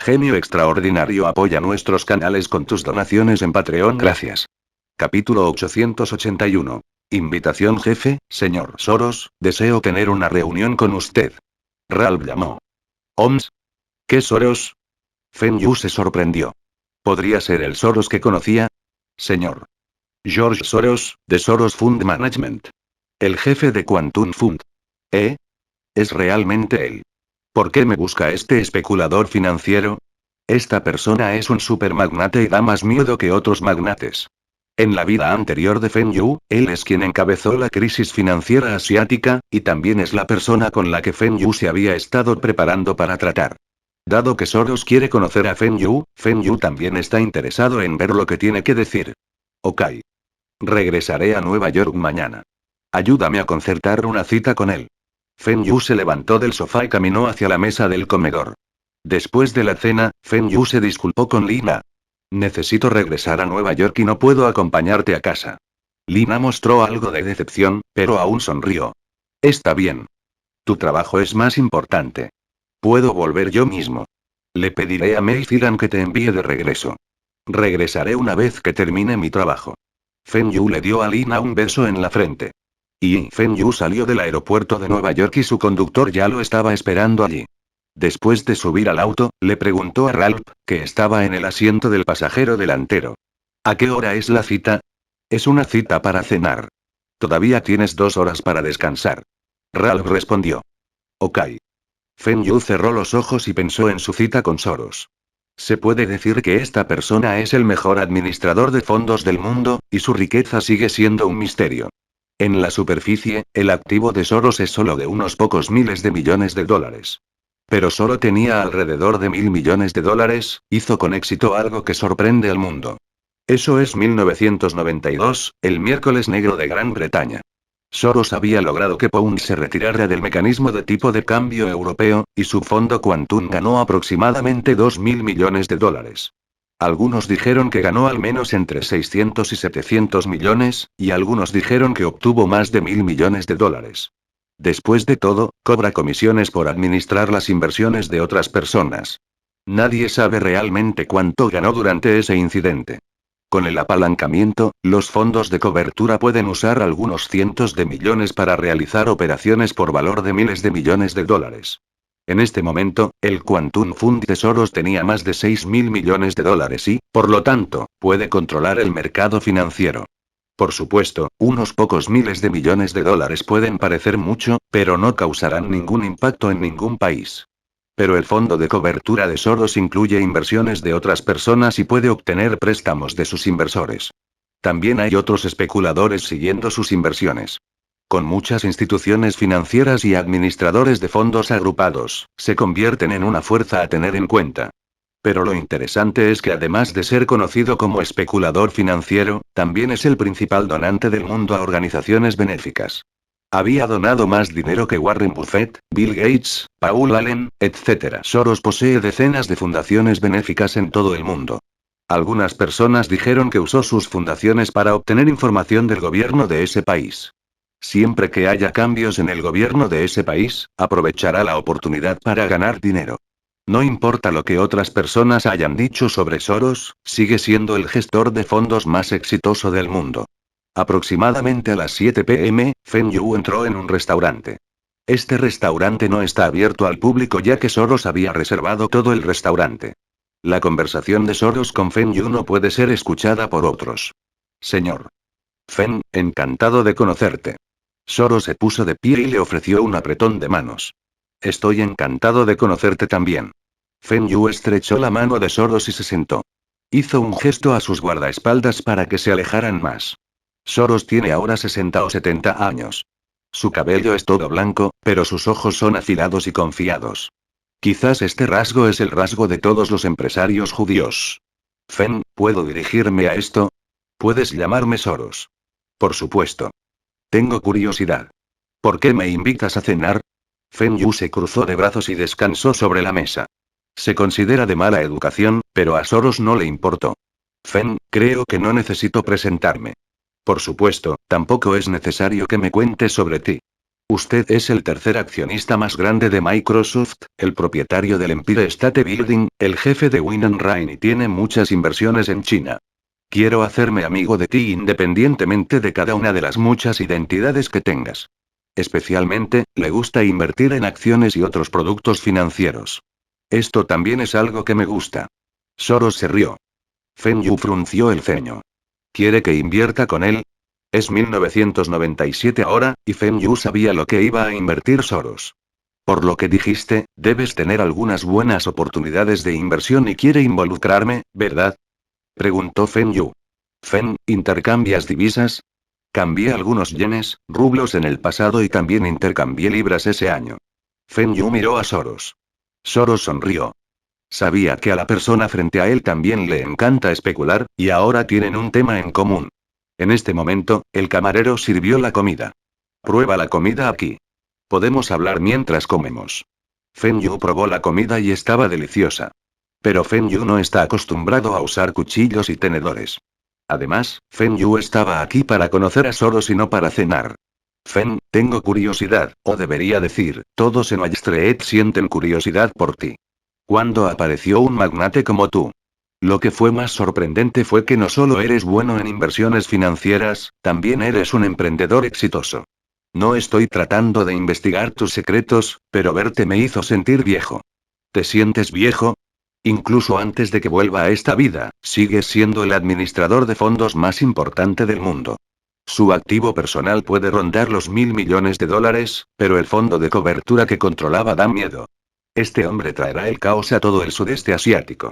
genio extraordinario apoya nuestros canales con tus donaciones en Patreon. Gracias. Capítulo 881. Invitación jefe, señor Soros, deseo tener una reunión con usted. Ralph llamó. ¿Oms? ¿Qué Soros? Feng Yu se sorprendió. ¿Podría ser el Soros que conocía? Señor George Soros, de Soros Fund Management. El jefe de Quantum Fund. ¿Eh? ¿Es realmente él? ¿Por qué me busca este especulador financiero? Esta persona es un supermagnate y da más miedo que otros magnates. En la vida anterior de Feng Yu, él es quien encabezó la crisis financiera asiática, y también es la persona con la que Feng Yu se había estado preparando para tratar. Dado que Soros quiere conocer a Feng Yu también está interesado en ver lo que tiene que decir. Ok. Regresaré a Nueva York mañana. Ayúdame a concertar una cita con él. Feng Yu se levantó del sofá y caminó hacia la mesa del comedor. Después de la cena, Feng Yu se disculpó con Lina. Necesito regresar a Nueva York y no puedo acompañarte a casa. Lina mostró algo de decepción, pero aún sonrió. Está bien. Tu trabajo es más importante. Puedo volver yo mismo. Le pediré a Mei Ziran que te envíe de regreso. Regresaré una vez que termine mi trabajo. Feng Yu le dio a Lina un beso en la frente. Y Feng Yu salió del aeropuerto de Nueva York y su conductor ya lo estaba esperando allí. Después de subir al auto, le preguntó a Ralph, que estaba en el asiento del pasajero delantero. ¿A qué hora es la cita? Es una cita para cenar. Todavía tienes 2 horas para descansar. Ralph respondió. Ok. Feng Yu cerró los ojos y pensó en su cita con Soros. Se puede decir que esta persona es el mejor administrador de fondos del mundo, y su riqueza sigue siendo un misterio. En la superficie, el activo de Soros es solo de unos pocos miles de millones de dólares. Pero solo tenía alrededor de 1.000 millones de dólares, hizo con éxito algo que sorprende al mundo. Eso es 1992, el miércoles negro de Gran Bretaña. Soros había logrado que Pound se retirara del mecanismo de tipo de cambio europeo, y su fondo Quantum ganó aproximadamente 2.000 millones de dólares. Algunos dijeron que ganó al menos entre 600 y 700 millones, y algunos dijeron que obtuvo más de 1.000 millones de dólares. Después de todo, cobra comisiones por administrar las inversiones de otras personas. Nadie sabe realmente cuánto ganó durante ese incidente. Con el apalancamiento, los fondos de cobertura pueden usar algunos cientos de millones para realizar operaciones por valor de miles de millones de dólares. En este momento, el Quantum Fund de Soros tenía más de 6.000 millones de dólares y, por lo tanto, puede controlar el mercado financiero. Por supuesto, unos pocos miles de millones de dólares pueden parecer mucho, pero no causarán ningún impacto en ningún país. Pero el fondo de cobertura de Soros incluye inversiones de otras personas y puede obtener préstamos de sus inversores. También hay otros especuladores siguiendo sus inversiones. Con muchas instituciones financieras y administradores de fondos agrupados, se convierten en una fuerza a tener en cuenta. Pero lo interesante es que además de ser conocido como especulador financiero, también es el principal donante del mundo a organizaciones benéficas. Había donado más dinero que Warren Buffett, Bill Gates, Paul Allen, etc. Soros posee decenas de fundaciones benéficas en todo el mundo. Algunas personas dijeron que usó sus fundaciones para obtener información del gobierno de ese país. Siempre que haya cambios en el gobierno de ese país, aprovechará la oportunidad para ganar dinero. No importa lo que otras personas hayan dicho sobre Soros, sigue siendo el gestor de fondos más exitoso del mundo. Aproximadamente a las 7 p.m., Feng Yu entró en un restaurante. Este restaurante no está abierto al público ya que Soros había reservado todo el restaurante. La conversación de Soros con Feng Yu no puede ser escuchada por otros. Señor Feng, encantado de conocerte. Soros se puso de pie y le ofreció un apretón de manos. Estoy encantado de conocerte también. Feng Yu estrechó la mano de Soros y se sentó. Hizo un gesto a sus guardaespaldas para que se alejaran más. Soros tiene ahora 60 o 70 años. Su cabello es todo blanco, pero sus ojos son afilados y confiados. Quizás este rasgo es el rasgo de todos los empresarios judíos. Feng, ¿puedo dirigirme a esto? Puedes llamarme Soros. Por supuesto. Tengo curiosidad. ¿Por qué me invitas a cenar? Feng Yu se cruzó de brazos y descansó sobre la mesa. Se considera de mala educación, pero a Soros no le importó. Feng, creo que no necesito presentarme. Por supuesto, tampoco es necesario que me cuentes sobre ti. Usted es el tercer accionista más grande de Microsoft, el propietario del Empire State Building, el jefe de Win and Rain y tiene muchas inversiones en China. Quiero hacerme amigo de ti independientemente de cada una de las muchas identidades que tengas. Especialmente, le gusta invertir en acciones y otros productos financieros. Esto también es algo que me gusta. Soros se rió. Feng Yu frunció el ceño. ¿Quiere que invierta con él? Es 1997 ahora, y Feng Yu sabía lo que iba a invertir Soros. Por lo que dijiste, debes tener algunas buenas oportunidades de inversión y quiere involucrarme, ¿verdad? Preguntó Feng Yu. Feng, ¿intercambias divisas? Cambié algunos yenes, rublos en el pasado y también intercambié libras ese año. Feng Yu miró a Soros. Soros sonrió. Sabía que a la persona frente a él también le encanta especular, y ahora tienen un tema en común. En este momento, el camarero sirvió la comida. Prueba la comida aquí. Podemos hablar mientras comemos. Feng Yu probó la comida y estaba deliciosa. Pero Feng Yu no está acostumbrado a usar cuchillos y tenedores. Además, Feng Yu estaba aquí para conocer a Soros y no para cenar. Feng, tengo curiosidad, o debería decir, todos en Wall Street sienten curiosidad por ti. ¿Cuándo apareció un magnate como tú? Lo que fue más sorprendente fue que no solo eres bueno en inversiones financieras, también eres un emprendedor exitoso. No estoy tratando de investigar tus secretos, pero verte me hizo sentir viejo. ¿Te sientes viejo? Incluso antes de que vuelva a esta vida, sigues siendo el administrador de fondos más importante del mundo. Su activo personal puede rondar los $1.000 millones, pero el fondo de cobertura que controlaba da miedo. Este hombre traerá el caos a todo el sudeste asiático.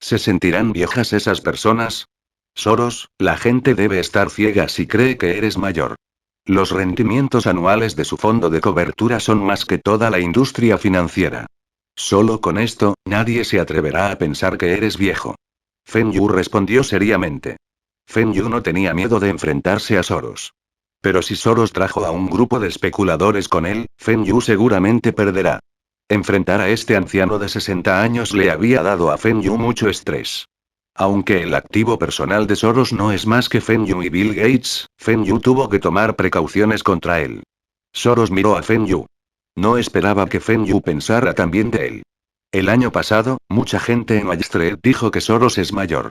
¿Se sentirán viejas esas personas? Soros, la gente debe estar ciega si cree que eres mayor. Los rendimientos anuales de su fondo de cobertura son más que toda la industria financiera. Solo con esto, nadie se atreverá a pensar que eres viejo. Feng Yu respondió seriamente. Feng Yu no tenía miedo de enfrentarse a Soros. Pero si Soros trajo a un grupo de especuladores con él, Feng Yu seguramente perderá. Enfrentar a este anciano de 60 años le había dado a Feng Yu mucho estrés. Aunque el activo personal de Soros no es más que Feng Yu y Bill Gates, Feng Yu tuvo que tomar precauciones contra él. Soros miró a Feng Yu. No esperaba que Feng Yu pensara tan bien de él. El año pasado, mucha gente en Wall Street dijo que Soros es mayor.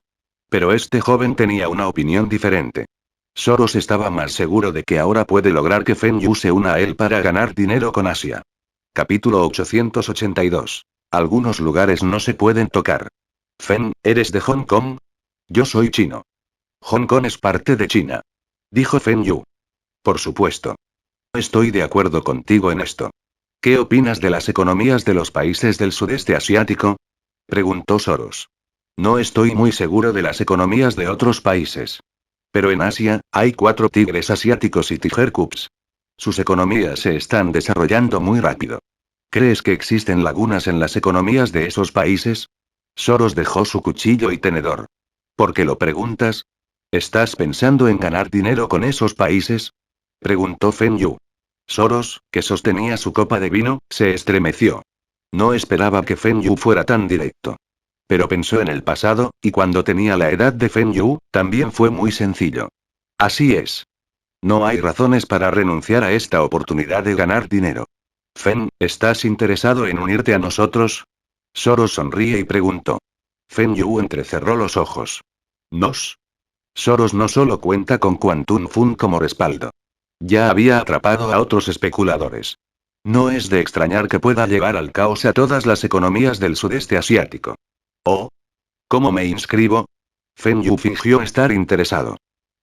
Pero este joven tenía una opinión diferente. Soros estaba más seguro de que ahora puede lograr que Feng Yu se una a él para ganar dinero con Asia. Capítulo 882. Algunos lugares no se pueden tocar. Feng, ¿eres de Hong Kong? Yo soy chino. Hong Kong es parte de China. Dijo Feng Yu. Por supuesto. Estoy de acuerdo contigo en esto. ¿Qué opinas de las economías de los países del sudeste asiático? Preguntó Soros. No estoy muy seguro de las economías de otros países. Pero en Asia, hay 4 tigres asiáticos y Tiger Cubs. Sus economías se están desarrollando muy rápido. ¿Crees que existen lagunas en las economías de esos países? Soros dejó su cuchillo y tenedor. ¿Por qué lo preguntas? ¿Estás pensando en ganar dinero con esos países? Preguntó Feng Yu. Soros, que sostenía su copa de vino, se estremeció. No esperaba que Feng Yu fuera tan directo. Pero pensó en el pasado, y cuando tenía la edad de Feng Yu, también fue muy sencillo. Así es. No hay razones para renunciar a esta oportunidad de ganar dinero. Feng, ¿estás interesado en unirte a nosotros? Soros sonríe y preguntó. Feng Yu entrecerró los ojos. ¿Nos? Soros no solo cuenta con Quantum Fund como respaldo. Ya había atrapado a otros especuladores. No es de extrañar que pueda llevar al caos a todas las economías del sudeste asiático. ¿Oh? ¿Cómo me inscribo? Feng Yu fingió estar interesado.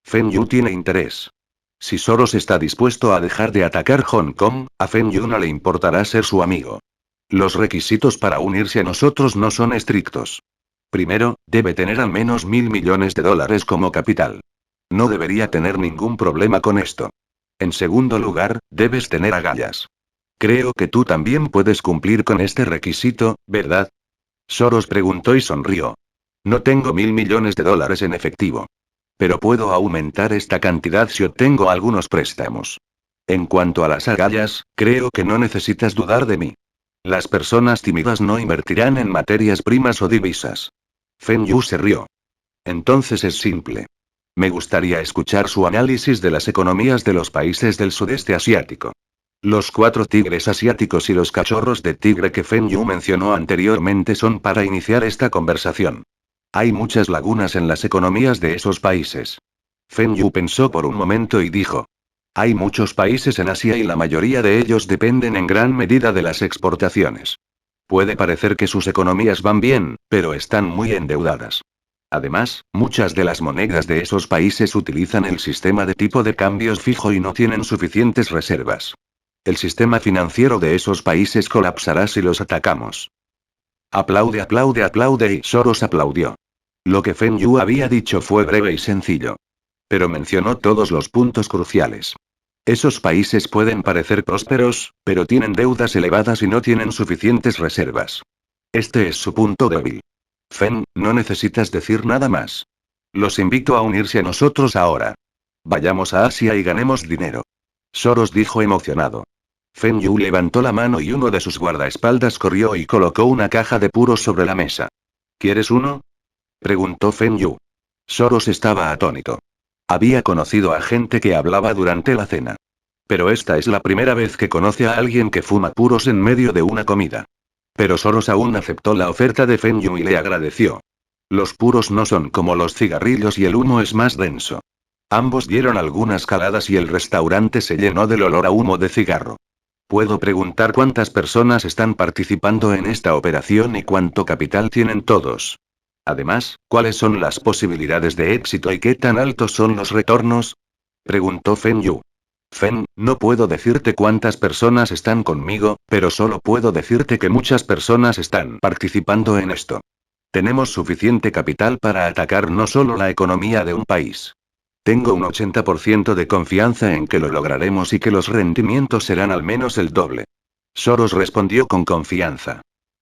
Feng Yu tiene interés. Si Soros está dispuesto a dejar de atacar Hong Kong, a Feng Yu no le importará ser su amigo. Los requisitos para unirse a nosotros no son estrictos. Primero, debe tener al menos $1.000 millones como capital. No debería tener ningún problema con esto. En segundo lugar, debes tener agallas. Creo que tú también puedes cumplir con este requisito, ¿verdad? Soros preguntó y sonrió. No tengo $1.000 millones en efectivo. Pero puedo aumentar esta cantidad si obtengo algunos préstamos. En cuanto a las agallas, creo que no necesitas dudar de mí. Las personas tímidas no invertirán en materias primas o divisas. Feng Yu se rió. Entonces es simple. Me gustaría escuchar su análisis de las economías de los países del sudeste asiático. Los 4 tigres asiáticos y los cachorros de tigre que Feng Yu mencionó anteriormente son para iniciar esta conversación. Hay muchas lagunas en las economías de esos países. Feng Yu pensó por un momento y dijo. Hay muchos países en Asia y la mayoría de ellos dependen en gran medida de las exportaciones. Puede parecer que sus economías van bien, pero están muy endeudadas. Además, muchas de las monedas de esos países utilizan el sistema de tipo de cambios fijo y no tienen suficientes reservas. El sistema financiero de esos países colapsará si los atacamos. Aplaude, aplaude, aplaude y Soros aplaudió. Lo que Feng Yu había dicho fue breve y sencillo. Pero mencionó todos los puntos cruciales. Esos países pueden parecer prósperos, pero tienen deudas elevadas y no tienen suficientes reservas. Este es su punto débil. Feng, no necesitas decir nada más. Los invito a unirse a nosotros ahora. Vayamos a Asia y ganemos dinero. Soros dijo emocionado. Feng Yu levantó la mano y uno de sus guardaespaldas corrió y colocó una caja de puros sobre la mesa. ¿Quieres uno? Preguntó Feng Yu. Soros estaba atónito. Había conocido a gente que hablaba durante la cena. Pero esta es la primera vez que conoce a alguien que fuma puros en medio de una comida. Pero Soros aún aceptó la oferta de Feng Yu y le agradeció. Los puros no son como los cigarrillos y el humo es más denso. Ambos dieron algunas caladas y el restaurante se llenó del olor a humo de cigarro. ¿Puedo preguntar cuántas personas están participando en esta operación y cuánto capital tienen todos? Además, ¿cuáles son las posibilidades de éxito y qué tan altos son los retornos? Preguntó Feng Yu. Feng, no puedo decirte cuántas personas están conmigo, pero solo puedo decirte que muchas personas están participando en esto. Tenemos suficiente capital para atacar no solo la economía de un país. Tengo un 80% de confianza en que lo lograremos y que los rendimientos serán al menos el doble. Soros respondió con confianza.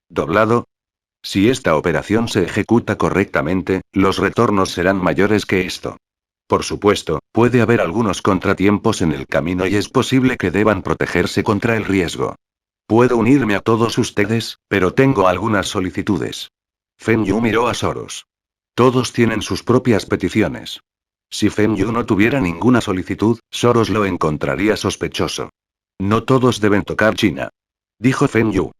¿Doblado? Si esta operación se ejecuta correctamente, los retornos serán mayores que esto. Por supuesto, puede haber algunos contratiempos en el camino y es posible que deban protegerse contra el riesgo. Puedo unirme a todos ustedes, pero tengo algunas solicitudes. Feng Yu miró a Soros. Todos tienen sus propias peticiones. Si Feng Yu no tuviera ninguna solicitud, Soros lo encontraría sospechoso. No todos deben tocar China. Dijo Feng Yu.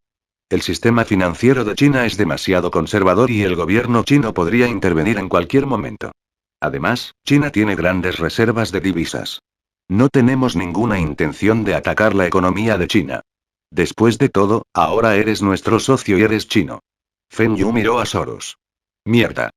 El sistema financiero de China es demasiado conservador y el gobierno chino podría intervenir en cualquier momento. Además, China tiene grandes reservas de divisas. No tenemos ninguna intención de atacar la economía de China. Después de todo, ahora eres nuestro socio y eres chino. Feng Yu miró a Soros. Mierda.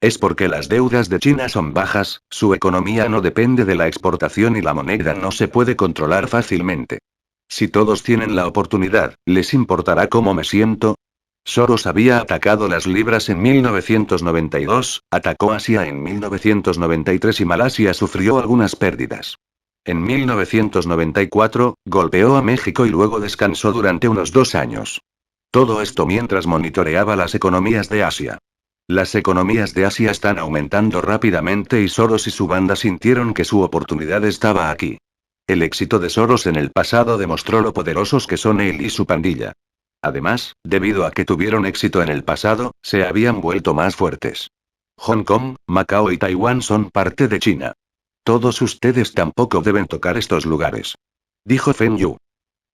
Es porque las deudas de China son bajas, su economía no depende de la exportación y la moneda no se puede controlar fácilmente. Si todos tienen la oportunidad, ¿les importará cómo me siento? Soros había atacado las libras en 1992, atacó Asia en 1993 y Malasia sufrió algunas pérdidas. En 1994, golpeó a México y luego descansó durante unos 2 años. Todo esto mientras monitoreaba las economías de Asia. Las economías de Asia están aumentando rápidamente y Soros y su banda sintieron que su oportunidad estaba aquí. El éxito de Soros en el pasado demostró lo poderosos que son él y su pandilla. Además, debido a que tuvieron éxito en el pasado, se habían vuelto más fuertes. Hong Kong, Macao y Taiwán son parte de China. Todos ustedes tampoco deben tocar estos lugares. Dijo Feng Yu.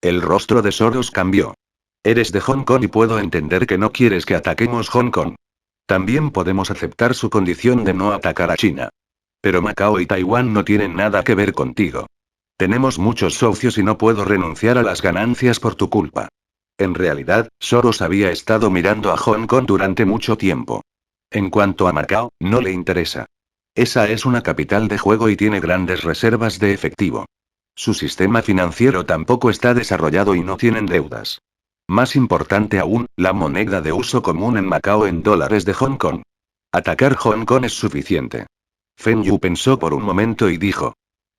El rostro de Soros cambió. Eres de Hong Kong y puedo entender que no quieres que ataquemos Hong Kong. También podemos aceptar su condición de no atacar a China. Pero Macao y Taiwán no tienen nada que ver contigo. Tenemos muchos socios y no puedo renunciar a las ganancias por tu culpa. En realidad, Soros había estado mirando a Hong Kong durante mucho tiempo. En cuanto a Macao, no le interesa. Esa es una capital de juego y tiene grandes reservas de efectivo. Su sistema financiero tampoco está desarrollado y no tienen deudas. Más importante aún, la moneda de uso común en Macao en dólares de Hong Kong. Atacar Hong Kong es suficiente. Feng Yu pensó por un momento y dijo.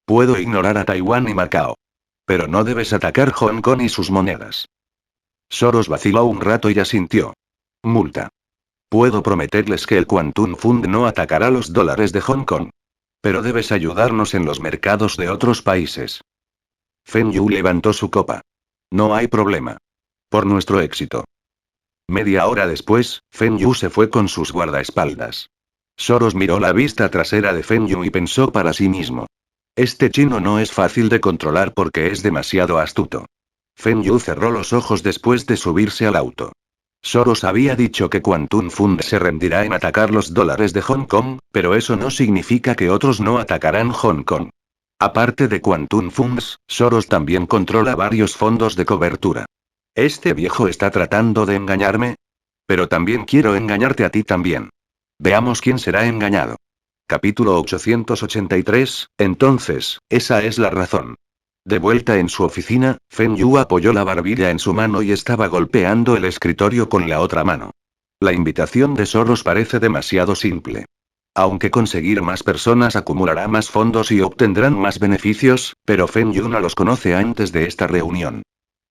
Puedo ignorar a Taiwán y Macao. Pero no debes atacar Hong Kong y sus monedas. Soros vaciló un rato y asintió. Multa. Puedo prometerles que el Quantum Fund no atacará los dólares de Hong Kong. Pero debes ayudarnos en los mercados de otros países. Feng Yu levantó su copa. No hay problema. Por nuestro éxito. Media hora después, Feng Yu se fue con sus guardaespaldas. Soros miró la vista trasera de Feng Yu y pensó para sí mismo. Este chino no es fácil de controlar porque es demasiado astuto. Feng Yu cerró los ojos después de subirse al auto. Soros había dicho que Quantum Fund se rendirá en atacar los dólares de Hong Kong, pero eso no significa que otros no atacarán Hong Kong. Aparte de Quantum Funds, Soros también controla varios fondos de cobertura. ¿Este viejo está tratando de engañarme? Pero también quiero engañarte a ti también. Veamos quién será engañado. Capítulo 883, entonces, esa es la razón. De vuelta en su oficina, Feng Yu apoyó la barbilla en su mano y estaba golpeando el escritorio con la otra mano. La invitación de Soros parece demasiado simple. Aunque conseguir más personas acumulará más fondos y obtendrán más beneficios, pero Feng Yu no los conoce antes de esta reunión.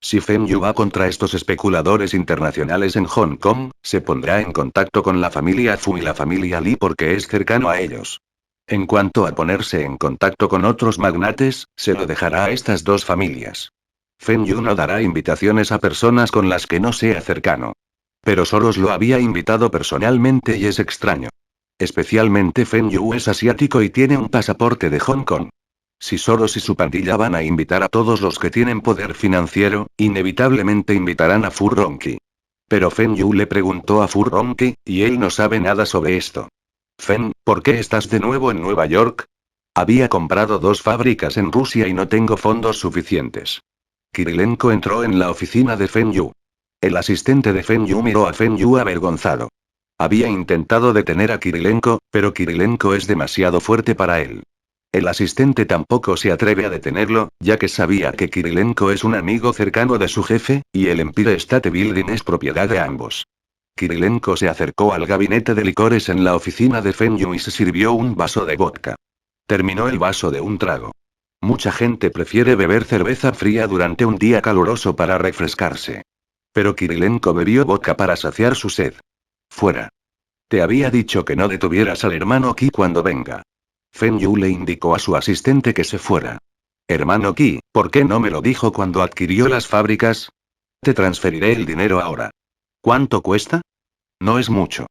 Si Feng Yu va contra estos especuladores internacionales en Hong Kong, se pondrá en contacto con la familia Fu y la familia Li porque es cercano a ellos. En cuanto a ponerse en contacto con otros magnates, se lo dejará a estas dos familias. Feng Yu no dará invitaciones a personas con las que no sea cercano. Pero Soros lo había invitado personalmente y es extraño. Especialmente Feng Yu es asiático y tiene un pasaporte de Hong Kong. Si Soros y su pandilla van a invitar a todos los que tienen poder financiero, inevitablemente invitarán a Fu Ronqi. Pero Feng Yu le preguntó a Fu Ronqi, y él no sabe nada sobre esto. Fen, ¿por qué estás de nuevo en Nueva York? Había comprado 2 fábricas en Rusia y no tengo fondos suficientes. Kirilenko entró en la oficina de Feng Yu. El asistente de Feng Yu miró a Feng Yu avergonzado. Había intentado detener a Kirilenko, pero Kirilenko es demasiado fuerte para él. El asistente tampoco se atreve a detenerlo, ya que sabía que Kirilenko es un amigo cercano de su jefe, y el Empire State Building es propiedad de ambos. Kirilenko se acercó al gabinete de licores en la oficina de Feng Yu y se sirvió un vaso de vodka. Terminó el vaso de un trago. Mucha gente prefiere beber cerveza fría durante un día caluroso para refrescarse. Pero Kirilenko bebió vodka para saciar su sed. Fuera. Te había dicho que no detuvieras al hermano Qi cuando venga. Feng Yu le indicó a su asistente que se fuera. Hermano Qi, ¿por qué no me lo dijo cuando adquirió las fábricas? Te transferiré el dinero ahora. ¿Cuánto cuesta? No es mucho.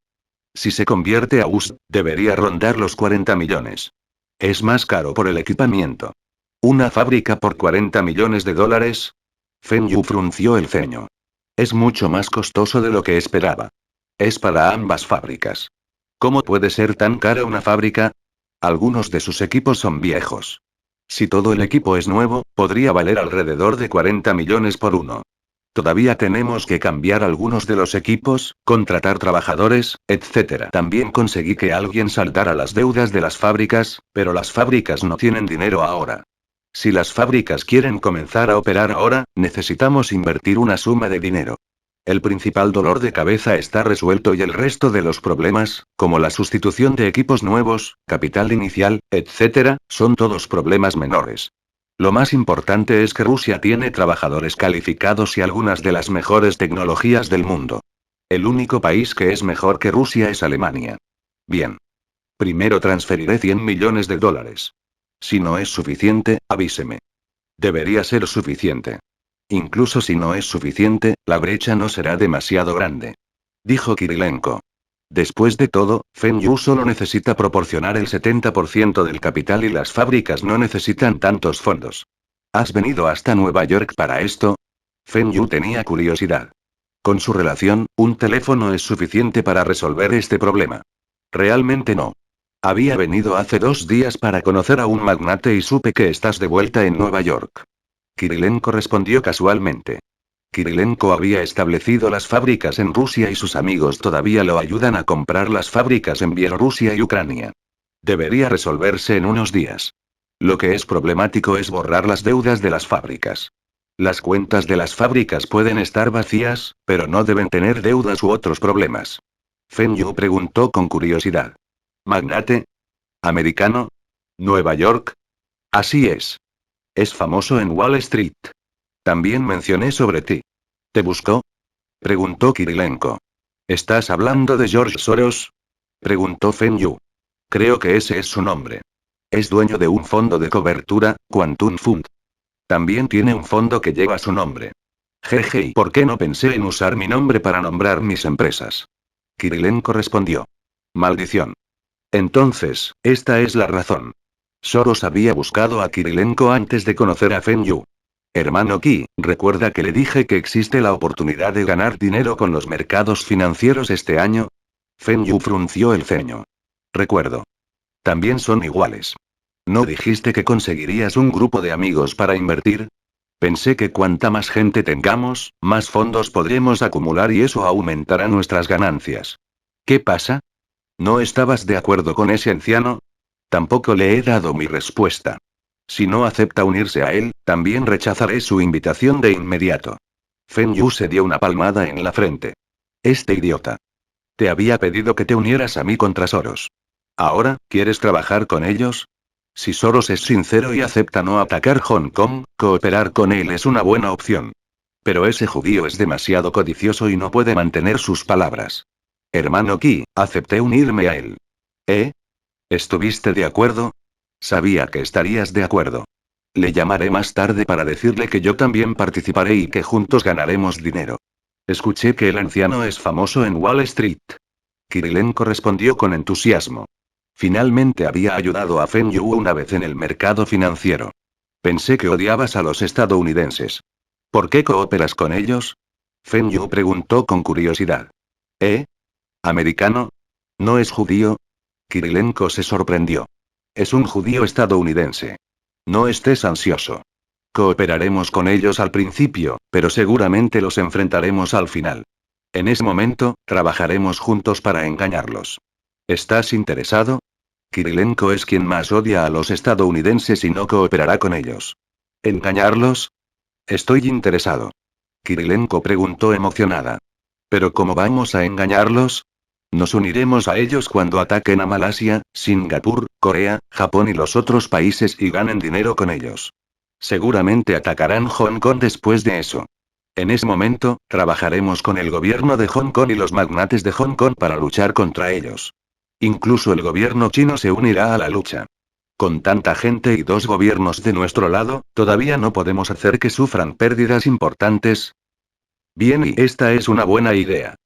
Si se convierte a US, debería rondar los 40 millones. Es más caro por el equipamiento. ¿Una fábrica por 40 millones de dólares? Feng Yu frunció el ceño. Es mucho más costoso de lo que esperaba. Es para ambas fábricas. ¿Cómo puede ser tan cara una fábrica? Algunos de sus equipos son viejos. Si todo el equipo es nuevo, podría valer alrededor de 40 millones por uno. Todavía tenemos que cambiar algunos de los equipos, contratar trabajadores, etc. También conseguí que alguien saldara las deudas de las fábricas, pero las fábricas no tienen dinero ahora. Si las fábricas quieren comenzar a operar ahora, necesitamos invertir una suma de dinero. El principal dolor de cabeza está resuelto y el resto de los problemas, como la sustitución de equipos nuevos, capital inicial, etc., son todos problemas menores. Lo más importante es que Rusia tiene trabajadores calificados y algunas de las mejores tecnologías del mundo. El único país que es mejor que Rusia es Alemania. Bien. Primero transferiré 100 millones de dólares. Si no es suficiente, avíseme. Debería ser suficiente. Incluso si no es suficiente, la brecha no será demasiado grande. Dijo Kirilenko. Después de todo, Feng Yu solo necesita proporcionar el 70% del capital y las fábricas no necesitan tantos fondos. ¿Has venido hasta Nueva York para esto? Feng Yu tenía curiosidad. Con su relación, un teléfono es suficiente para resolver este problema. Realmente no. Había venido hace 2 días para conocer a un magnate y supe que estás de vuelta en Nueva York. Kirilenko respondió casualmente. Kirilenko había establecido las fábricas en Rusia y sus amigos todavía lo ayudan a comprar las fábricas en Bielorrusia y Ucrania. Debería resolverse en unos días. Lo que es problemático es borrar las deudas de las fábricas. Las cuentas de las fábricas pueden estar vacías, pero no deben tener deudas u otros problemas. Feng Yu preguntó con curiosidad. ¿Magnate? ¿Americano? ¿Nueva York? Así es. Es famoso en Wall Street. También mencioné sobre ti. ¿Te buscó? Preguntó Kirilenko. ¿Estás hablando de George Soros? Preguntó Feng Yu. Creo que ese es su nombre. Es dueño de un fondo de cobertura, Quantum Fund. También tiene un fondo que lleva su nombre. Jeje, ¿y por qué no pensé en usar mi nombre para nombrar mis empresas? Kirilenko respondió. Maldición. Entonces, esta es la razón. Soros había buscado a Kirilenko antes de conocer a Feng Yu. Hermano Ki, recuerda que le dije que existe la oportunidad de ganar dinero con los mercados financieros este año. Feng Yu frunció el ceño. Recuerdo. También son iguales. ¿No dijiste que conseguirías un grupo de amigos para invertir? Pensé que cuanta más gente tengamos, más fondos podremos acumular y eso aumentará nuestras ganancias. ¿Qué pasa? ¿No estabas de acuerdo con ese anciano? Tampoco le he dado mi respuesta. Si no acepta unirse a él, también rechazaré su invitación de inmediato. Feng Yu se dio una palmada en la frente. Este idiota. Te había pedido que te unieras a mí contra Soros. ¿Ahora, quieres trabajar con ellos? Si Soros es sincero y acepta no atacar Hong Kong, cooperar con él es una buena opción. Pero ese judío es demasiado codicioso y no puede mantener sus palabras. Hermano Ki, acepté unirme a él. ¿Eh? ¿Estuviste de acuerdo? Sabía que estarías de acuerdo. Le llamaré más tarde para decirle que yo también participaré y que juntos ganaremos dinero. Escuché que el anciano es famoso en Wall Street. Kirilenko respondió con entusiasmo. Finalmente había ayudado a Feng Yu una vez en el mercado financiero. Pensé que odiabas a los estadounidenses. ¿Por qué cooperas con ellos? Feng Yu preguntó con curiosidad. ¿Eh? ¿Americano? ¿No es judío? Kirilenko se sorprendió. Es un judío estadounidense. No estés ansioso. Cooperaremos con ellos al principio, pero seguramente los enfrentaremos al final. En ese momento, trabajaremos juntos para engañarlos. ¿Estás interesado? Kirilenko es quien más odia a los estadounidenses y no cooperará con ellos. ¿Engañarlos? Estoy interesado. Kirilenko preguntó emocionada. ¿Pero cómo vamos a engañarlos? Nos uniremos a ellos cuando ataquen a Malasia, Singapur, Corea, Japón y los otros países y ganen dinero con ellos. Seguramente atacarán Hong Kong después de eso. En ese momento, trabajaremos con el gobierno de Hong Kong y los magnates de Hong Kong para luchar contra ellos. Incluso el gobierno chino se unirá a la lucha. Con tanta gente y dos gobiernos de nuestro lado, todavía no podemos hacer que sufran pérdidas importantes. Bien, y esta es una buena idea.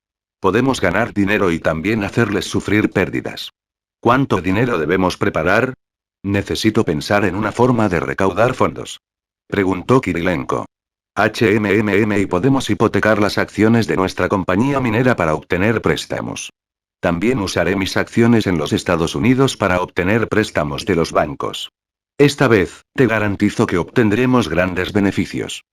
Podemos ganar dinero y también hacerles sufrir pérdidas. ¿Cuánto dinero debemos preparar? Necesito pensar en una forma de recaudar fondos. Preguntó Kirilenko. Y podemos hipotecar las acciones de nuestra compañía minera para obtener préstamos. También usaré mis acciones en los Estados Unidos para obtener préstamos de los bancos. Esta vez, te garantizo que obtendremos grandes beneficios.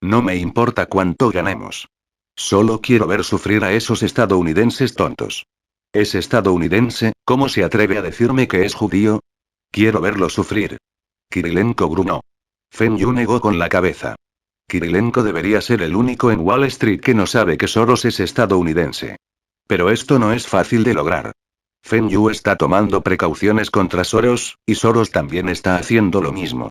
No me importa cuánto ganemos. Solo quiero ver sufrir a esos estadounidenses tontos. ¿Es estadounidense? ¿Cómo se atreve a decirme que es judío? Quiero verlo sufrir. Kirilenko gruñó. Feng Yu negó con la cabeza. Kirilenko debería ser el único en Wall Street que no sabe que Soros es estadounidense. Pero esto no es fácil de lograr. Feng Yu está tomando precauciones contra Soros, y Soros también está haciendo lo mismo.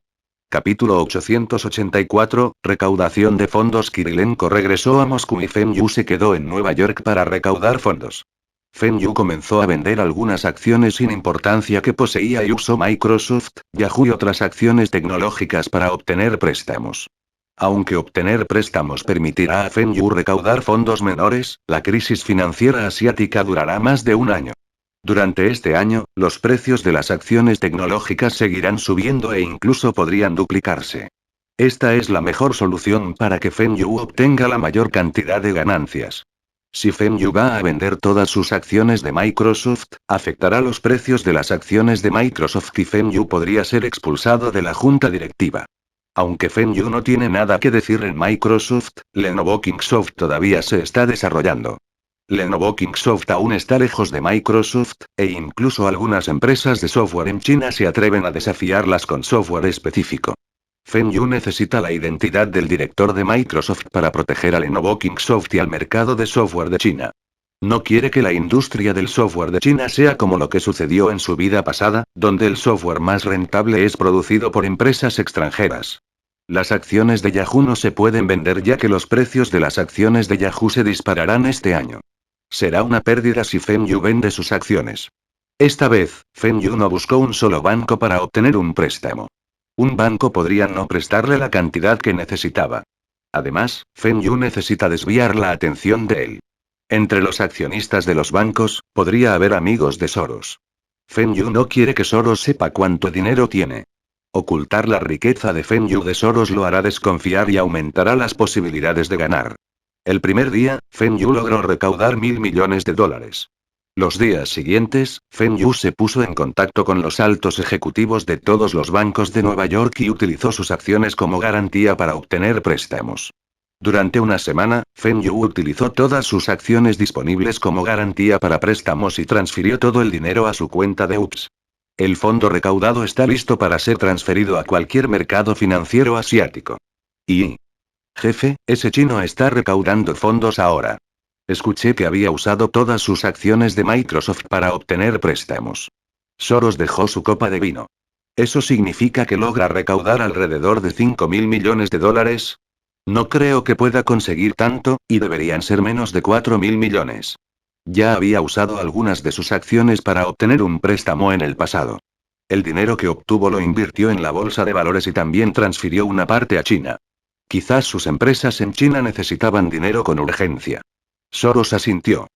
Capítulo 884, recaudación de fondos. Kirilenko regresó a Moscú y Feng Yu se quedó en Nueva York para recaudar fondos. Feng Yu comenzó a vender algunas acciones sin importancia que poseía y usó Microsoft, Yahoo y otras acciones tecnológicas para obtener préstamos. Aunque obtener préstamos permitirá a Feng Yu recaudar fondos menores, la crisis financiera asiática durará más de un año. Durante este año, los precios de las acciones tecnológicas seguirán subiendo e incluso podrían duplicarse. Esta es la mejor solución para que Feng Yu obtenga la mayor cantidad de ganancias. Si Feng Yu va a vender todas sus acciones de Microsoft, afectará los precios de las acciones de Microsoft y Feng Yu podría ser expulsado de la junta directiva. Aunque Feng Yu no tiene nada que decir en Microsoft, Lenovo Kingsoft todavía se está desarrollando. Lenovo Kingsoft aún está lejos de Microsoft, e incluso algunas empresas de software en China se atreven a desafiarlas con software específico. Feng Yu necesita la identidad del director de Microsoft para proteger a Lenovo Kingsoft y al mercado de software de China. No quiere que la industria del software de China sea como lo que sucedió en su vida pasada, donde el software más rentable es producido por empresas extranjeras. Las acciones de Yahoo no se pueden vender ya que los precios de las acciones de Yahoo se dispararán este año. Será una pérdida si Feng Yu vende sus acciones. Esta vez, Feng Yu no buscó un solo banco para obtener un préstamo. Un banco podría no prestarle la cantidad que necesitaba. Además, Feng Yu necesita desviar la atención de él. Entre los accionistas de los bancos, podría haber amigos de Soros. Feng Yu no quiere que Soros sepa cuánto dinero tiene. Ocultar la riqueza de Feng Yu de Soros lo hará desconfiar y aumentará las posibilidades de ganar. El primer día, Feng Yu logró recaudar $1.000 millones. Los días siguientes, Feng Yu se puso en contacto con los altos ejecutivos de todos los bancos de Nueva York y utilizó sus acciones como garantía para obtener préstamos. Durante una semana, Feng Yu utilizó todas sus acciones disponibles como garantía para préstamos y transfirió todo el dinero a su cuenta de UPS. El fondo recaudado está listo para ser transferido a cualquier mercado financiero asiático. Y... Jefe, ese chino está recaudando fondos ahora. Escuché que había usado todas sus acciones de Microsoft para obtener préstamos. Soros dejó su copa de vino. ¿Eso significa que logra recaudar alrededor de $5.000 millones? No creo que pueda conseguir tanto, y deberían ser menos de $4.000 millones. Ya había usado algunas de sus acciones para obtener un préstamo en el pasado. El dinero que obtuvo lo invirtió en la bolsa de valores y también transfirió una parte a China. Quizás sus empresas en China necesitaban dinero con urgencia. Soros asintió.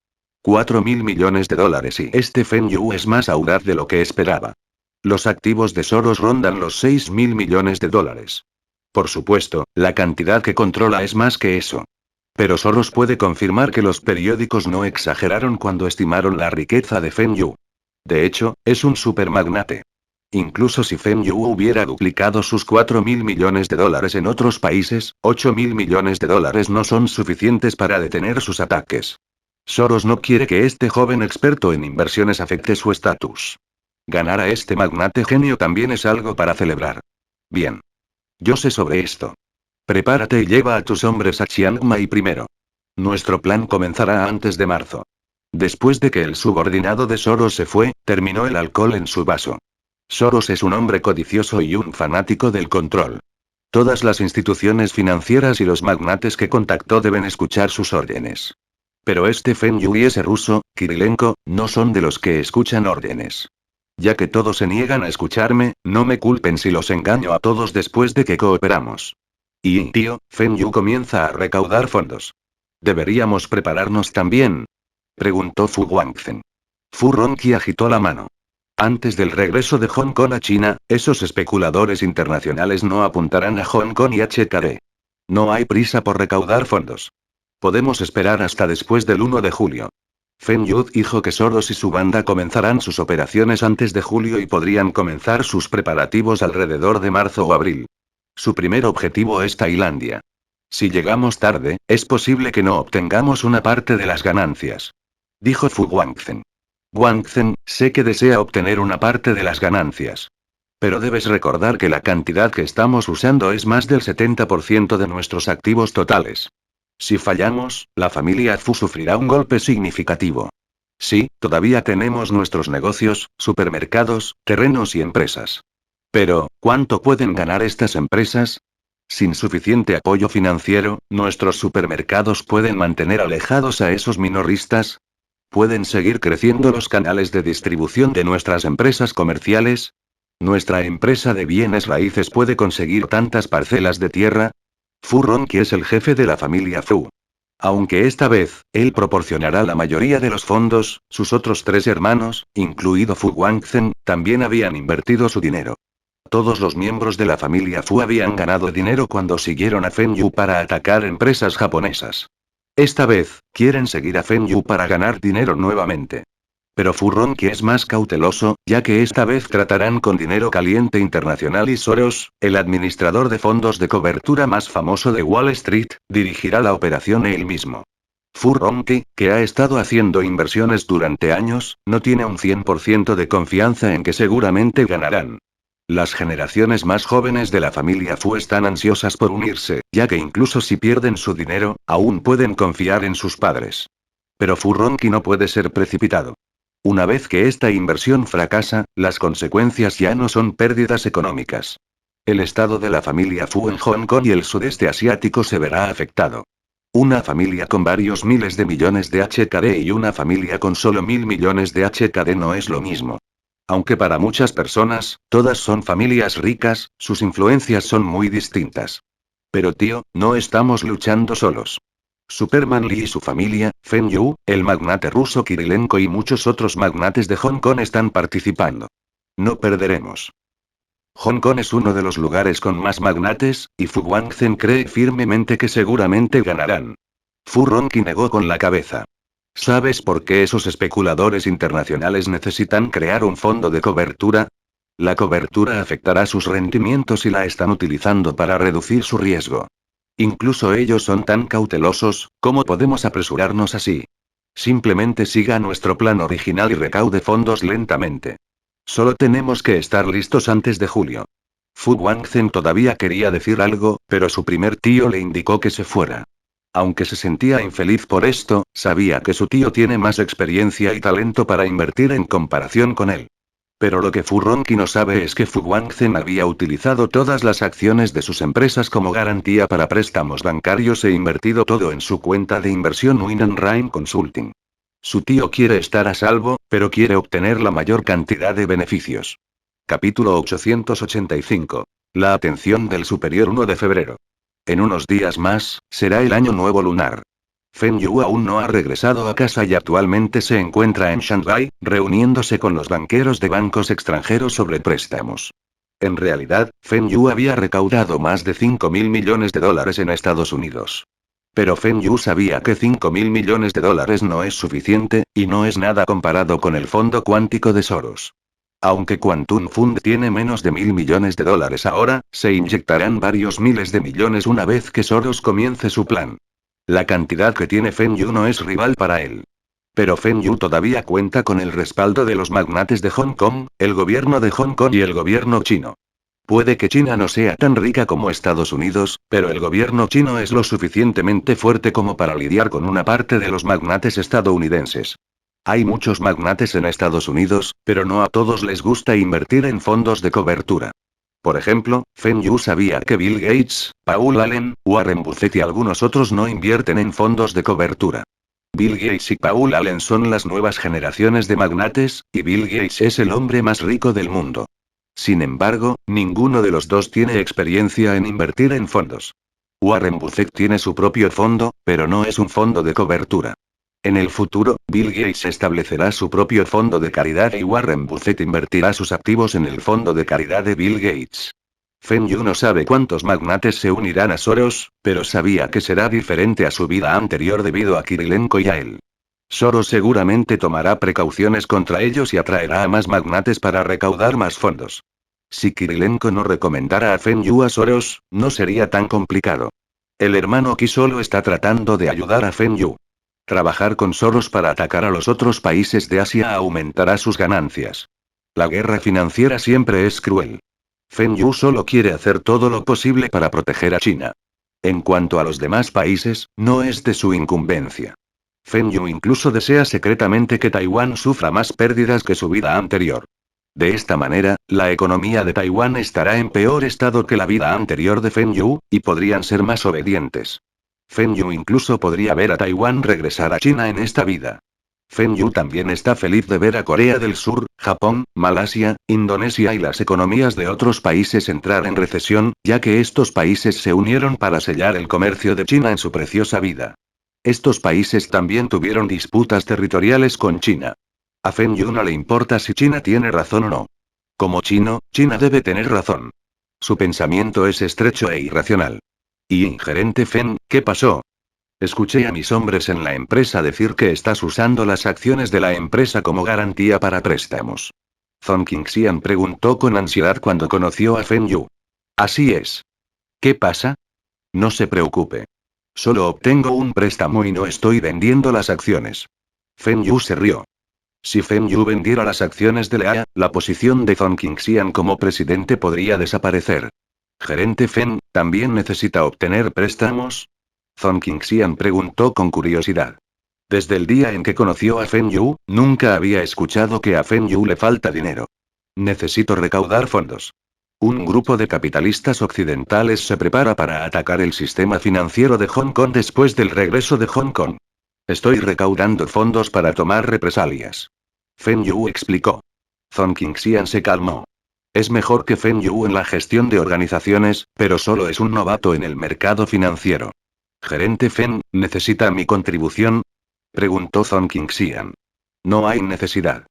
$4.000 millones y este Feng Yu es más audaz de lo que esperaba. Los activos de Soros rondan los $6.000 millones. Por supuesto, la cantidad que controla es más que eso. Pero Soros puede confirmar que los periódicos no exageraron cuando estimaron la riqueza de Feng Yu. De hecho, es un supermagnate. Incluso si Feng Yu hubiera duplicado sus $4.000 millones en otros países, $8.000 millones no son suficientes para detener sus ataques. Soros no quiere que este joven experto en inversiones afecte su estatus. Ganar a este magnate genio también es algo para celebrar. Bien. Yo sé sobre esto. Prepárate y lleva a tus hombres a Chiang Mai primero. Nuestro plan comenzará antes de marzo. Después de que el subordinado de Soros se fue, terminó el alcohol en su vaso. Soros es un hombre codicioso y un fanático del control. Todas las instituciones financieras y los magnates que contactó deben escuchar sus órdenes. Pero este Feng Yu y ese ruso, Kirilenko, no son de los que escuchan órdenes. Ya que todos se niegan a escucharme, no me culpen si los engaño a todos después de que cooperamos. Y tío, Feng Yu comienza a recaudar fondos. ¿Deberíamos prepararnos también? Preguntó Fu Guangzhen. Fu Ronqi agitó la mano. Antes del regreso de Hong Kong a China, esos especuladores internacionales no apuntarán a Hong Kong y HKD. No hay prisa por recaudar fondos. Podemos esperar hasta después del 1 de julio. Feng Yu dijo que Soros y su banda comenzarán sus operaciones antes de julio y podrían comenzar sus preparativos alrededor de marzo o abril. Su primer objetivo es Tailandia. Si llegamos tarde, es posible que no obtengamos una parte de las ganancias. Dijo Fu Guangzhen. Guangzhen, sé que desea obtener una parte de las ganancias. Pero debes recordar que la cantidad que estamos usando es más del 70% de nuestros activos totales. Si fallamos, la familia Fu sufrirá un golpe significativo. Sí, todavía tenemos nuestros negocios, supermercados, terrenos y empresas. Pero, ¿cuánto pueden ganar estas empresas? Sin suficiente apoyo financiero, ¿nuestros supermercados pueden mantener alejados a esos minoristas? ¿Pueden seguir creciendo los canales de distribución de nuestras empresas comerciales? ¿Nuestra empresa de bienes raíces puede conseguir tantas parcelas de tierra? Fu Ronqi es el jefe de la familia Fu. Aunque esta vez, él proporcionará la mayoría de los fondos, sus otros 3 hermanos, incluido Fu Guangzhen, también habían invertido su dinero. Todos los miembros de la familia Fu habían ganado dinero cuando siguieron a Feng Yu para atacar empresas japonesas. Esta vez, quieren seguir a Feng Yu para ganar dinero nuevamente. Pero Fu Ronqi es más cauteloso, ya que esta vez tratarán con dinero caliente internacional y Soros, el administrador de fondos de cobertura más famoso de Wall Street, dirigirá la operación él mismo. Fu Ronqi, que ha estado haciendo inversiones durante años, no tiene un 100% de confianza en que seguramente ganarán. Las generaciones más jóvenes de la familia Fu están ansiosas por unirse, ya que incluso si pierden su dinero, aún pueden confiar en sus padres. Pero Fu Ronqi no puede ser precipitado. Una vez que esta inversión fracasa, las consecuencias ya no son pérdidas económicas. El estado de la familia Fu en Hong Kong y el sudeste asiático se verá afectado. Una familia con varios miles de millones de HKD y una familia con solo 1.000 millones de HKD no es lo mismo. Aunque para muchas personas, todas son familias ricas, sus influencias son muy distintas. Pero tío, no estamos luchando solos. Superman Lee y su familia, Feng Yu, el magnate ruso Kirilenko y muchos otros magnates de Hong Kong están participando. No perderemos. Hong Kong es uno de los lugares con más magnates, y Fu Guangzhen cree firmemente que seguramente ganarán. Fu Ronqi negó con la cabeza. ¿Sabes por qué esos especuladores internacionales necesitan crear un fondo de cobertura? La cobertura afectará sus rendimientos y la están utilizando para reducir su riesgo. Incluso ellos son tan cautelosos, ¿cómo podemos apresurarnos así? Simplemente siga nuestro plan original y recaude fondos lentamente. Solo tenemos que estar listos antes de julio. Fu Guangzhen todavía quería decir algo, pero su primer tío le indicó que se fuera. Aunque se sentía infeliz por esto, sabía que su tío tiene más experiencia y talento para invertir en comparación con él. Pero lo que Fu Ronqi no sabe es que Fu Guangzhen había utilizado todas las acciones de sus empresas como garantía para préstamos bancarios e invertido todo en su cuenta de inversión Winan Rhyme Consulting. Su tío quiere estar a salvo, pero quiere obtener la mayor cantidad de beneficios. Capítulo 885. La atención del Superior 1 de febrero. En unos días más, será el año nuevo lunar. Feng Yu aún no ha regresado a casa y actualmente se encuentra en Shanghái, reuniéndose con los banqueros de bancos extranjeros sobre préstamos. En realidad, Feng Yu había recaudado más de 5.000 millones de dólares en Estados Unidos. Pero Feng Yu sabía que 5.000 millones de dólares no es suficiente, y no es nada comparado con el fondo cuántico de Soros. Aunque Quantum Fund tiene menos de 1.000 millones de dólares ahora, se inyectarán varios miles de millones una vez que Soros comience su plan. La cantidad que tiene Feng Yu no es rival para él. Pero Feng Yu todavía cuenta con el respaldo de los magnates de Hong Kong, el gobierno de Hong Kong y el gobierno chino. Puede que China no sea tan rica como Estados Unidos, pero el gobierno chino es lo suficientemente fuerte como para lidiar con una parte de los magnates estadounidenses. Hay muchos magnates en Estados Unidos, pero no a todos les gusta invertir en fondos de cobertura. Por ejemplo, Feng Yu sabía que Bill Gates, Paul Allen, Warren Buffett y algunos otros no invierten en fondos de cobertura. Bill Gates y Paul Allen son las nuevas generaciones de magnates, y Bill Gates es el hombre más rico del mundo. Sin embargo, ninguno de los dos tiene experiencia en invertir en fondos. Warren Buffett tiene su propio fondo, pero no es un fondo de cobertura. En el futuro, Bill Gates establecerá su propio fondo de caridad y Warren Buffett invertirá sus activos en el fondo de caridad de Bill Gates. Feng Yu no sabe cuántos magnates se unirán a Soros, pero sabía que será diferente a su vida anterior debido a Kirilenko y a él. Soros seguramente tomará precauciones contra ellos y atraerá a más magnates para recaudar más fondos. Si Kirilenko no recomendara a Feng Yu a Soros, no sería tan complicado. El hermano Qi solo está tratando de ayudar a Feng Yu. Trabajar con Soros para atacar a los otros países de Asia aumentará sus ganancias. La guerra financiera siempre es cruel. Feng Yu solo quiere hacer todo lo posible para proteger a China. En cuanto a los demás países, no es de su incumbencia. Feng Yu incluso desea secretamente que Taiwán sufra más pérdidas que su vida anterior. De esta manera, la economía de Taiwán estará en peor estado que la vida anterior de Feng Yu, y podrían ser más obedientes. Feng Yu incluso podría ver a Taiwán regresar a China en esta vida. Feng Yu también está feliz de ver a Corea del Sur, Japón, Malasia, Indonesia y las economías de otros países entrar en recesión, ya que estos países se unieron para sellar el comercio de China en su preciosa vida. Estos países también tuvieron disputas territoriales con China. A Feng Yu no le importa si China tiene razón o no. Como chino, China debe tener razón. Su pensamiento es estrecho e irracional. Y ingerente Feng, ¿qué pasó? Escuché a mis hombres en la empresa decir que estás usando las acciones de la empresa como garantía para préstamos. Zhong Qingxian preguntó con ansiedad cuando conoció a Feng Yu. Así es. ¿Qué pasa? No se preocupe. Solo obtengo un préstamo y no estoy vendiendo las acciones. Feng Yu se rió. Si Feng Yu vendiera las acciones de Lea, la posición de Zhong Qingxian como presidente podría desaparecer. Gerente Feng, ¿también necesita obtener préstamos? Zhong Qingxian preguntó con curiosidad. Desde el día en que conoció a Feng Yu, nunca había escuchado que a Feng Yu le falta dinero. Necesito recaudar fondos. Un grupo de capitalistas occidentales se prepara para atacar el sistema financiero de Hong Kong después del regreso de Hong Kong. Estoy recaudando fondos para tomar represalias. Feng Yu explicó. Zhong Qingxian se calmó. Es mejor que Feng Yu en la gestión de organizaciones, pero solo es un novato en el mercado financiero. Gerente Fen, ¿necesita mi contribución? Preguntó Zhong Qingxian. No hay necesidad.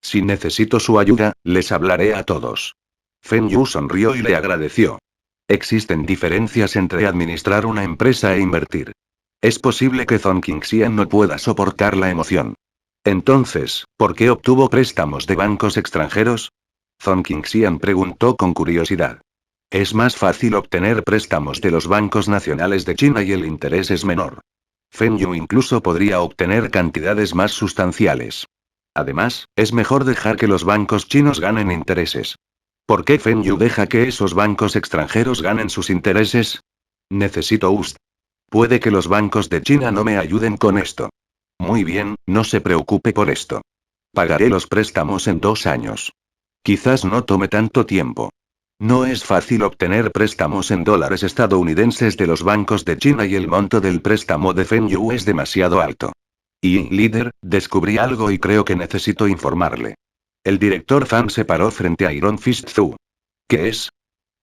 Si necesito su ayuda, les hablaré a todos. Fen Yu sonrió y le agradeció. Existen diferencias entre administrar una empresa e invertir. Es posible que Zhong Qingxian no pueda soportar la emoción. Entonces, ¿por qué obtuvo préstamos de bancos extranjeros? Zhong Qingxian preguntó con curiosidad. Es más fácil obtener préstamos de los bancos nacionales de China y el interés es menor. Fen Yu incluso podría obtener cantidades más sustanciales. Además, es mejor dejar que los bancos chinos ganen intereses. ¿Por qué Fen Yu deja que esos bancos extranjeros ganen sus intereses? Necesito USD. Puede que los bancos de China no me ayuden con esto. Muy bien, no se preocupe por esto. Pagaré los préstamos en 2 años. Quizás no tome tanto tiempo. No es fácil obtener préstamos en dólares estadounidenses de los bancos de China y el monto del préstamo de Fen Yu es demasiado alto. Y, líder, descubrí algo y creo que necesito informarle. El director Fan se paró frente a Iron Fist Zhu. ¿Qué es?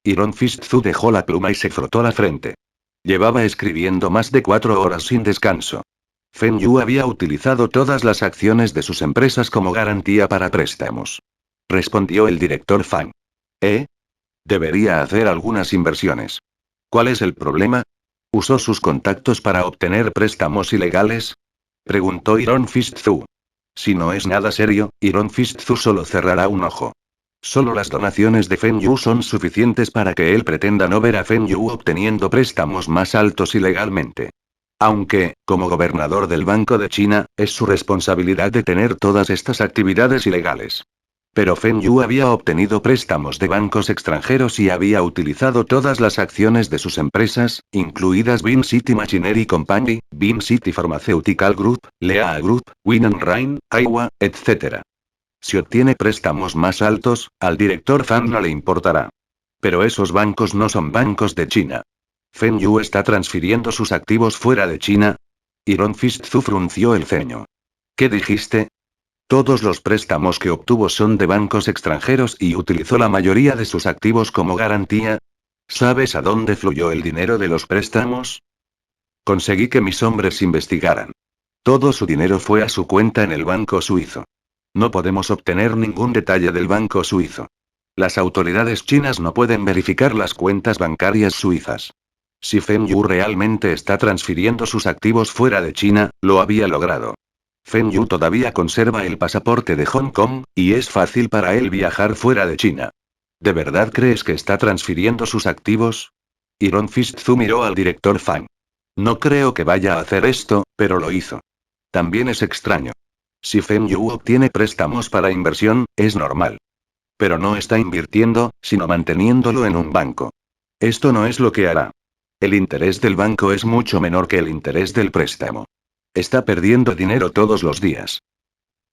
Iron Fist Zhu dejó la pluma y se frotó la frente. Llevaba escribiendo más de 4 horas sin descanso. Fen Yu había utilizado todas las acciones de sus empresas como garantía para préstamos. Respondió el director Fan. Debería hacer algunas inversiones. ¿Cuál es el problema? ¿Usó sus contactos para obtener préstamos ilegales? Preguntó Iron Fist Zhu. Si no es nada serio, Iron Fist Zhu solo cerrará un ojo. Solo las donaciones de Fen Yu son suficientes para que él pretenda no ver a Fen Yu obteniendo préstamos más altos ilegalmente. Aunque, como gobernador del Banco de China, es su responsabilidad detener todas estas actividades ilegales. Pero Fen Yu había obtenido préstamos de bancos extranjeros y había utilizado todas las acciones de sus empresas, incluidas Beam City Machinery Company, Beam City Pharmaceutical Group, Lea Group, Win Rain, Aiwa, etc. Si obtiene préstamos más altos, al director Fan no le importará. Pero esos bancos no son bancos de China. ¿Fen Yu está transfiriendo sus activos fuera de China? Iron Fist Zhu frunció el ceño. ¿Qué dijiste? Todos los préstamos que obtuvo son de bancos extranjeros y utilizó la mayoría de sus activos como garantía. ¿Sabes a dónde fluyó el dinero de los préstamos? Conseguí que mis hombres investigaran. Todo su dinero fue a su cuenta en el banco suizo. No podemos obtener ningún detalle del banco suizo. Las autoridades chinas no pueden verificar las cuentas bancarias suizas. Si Fen Yu realmente está transfiriendo sus activos fuera de China, lo había logrado. Fen Yu todavía conserva el pasaporte de Hong Kong, y es fácil para él viajar fuera de China. ¿De verdad crees que está transfiriendo sus activos? Iron Fist Zhu miró al director Fan. No creo que vaya a hacer esto, pero lo hizo. También es extraño. Si Fen Yu obtiene préstamos para inversión, es normal. Pero no está invirtiendo, sino manteniéndolo en un banco. Esto no es lo que hará. El interés del banco es mucho menor que el interés del préstamo. Está perdiendo dinero todos los días.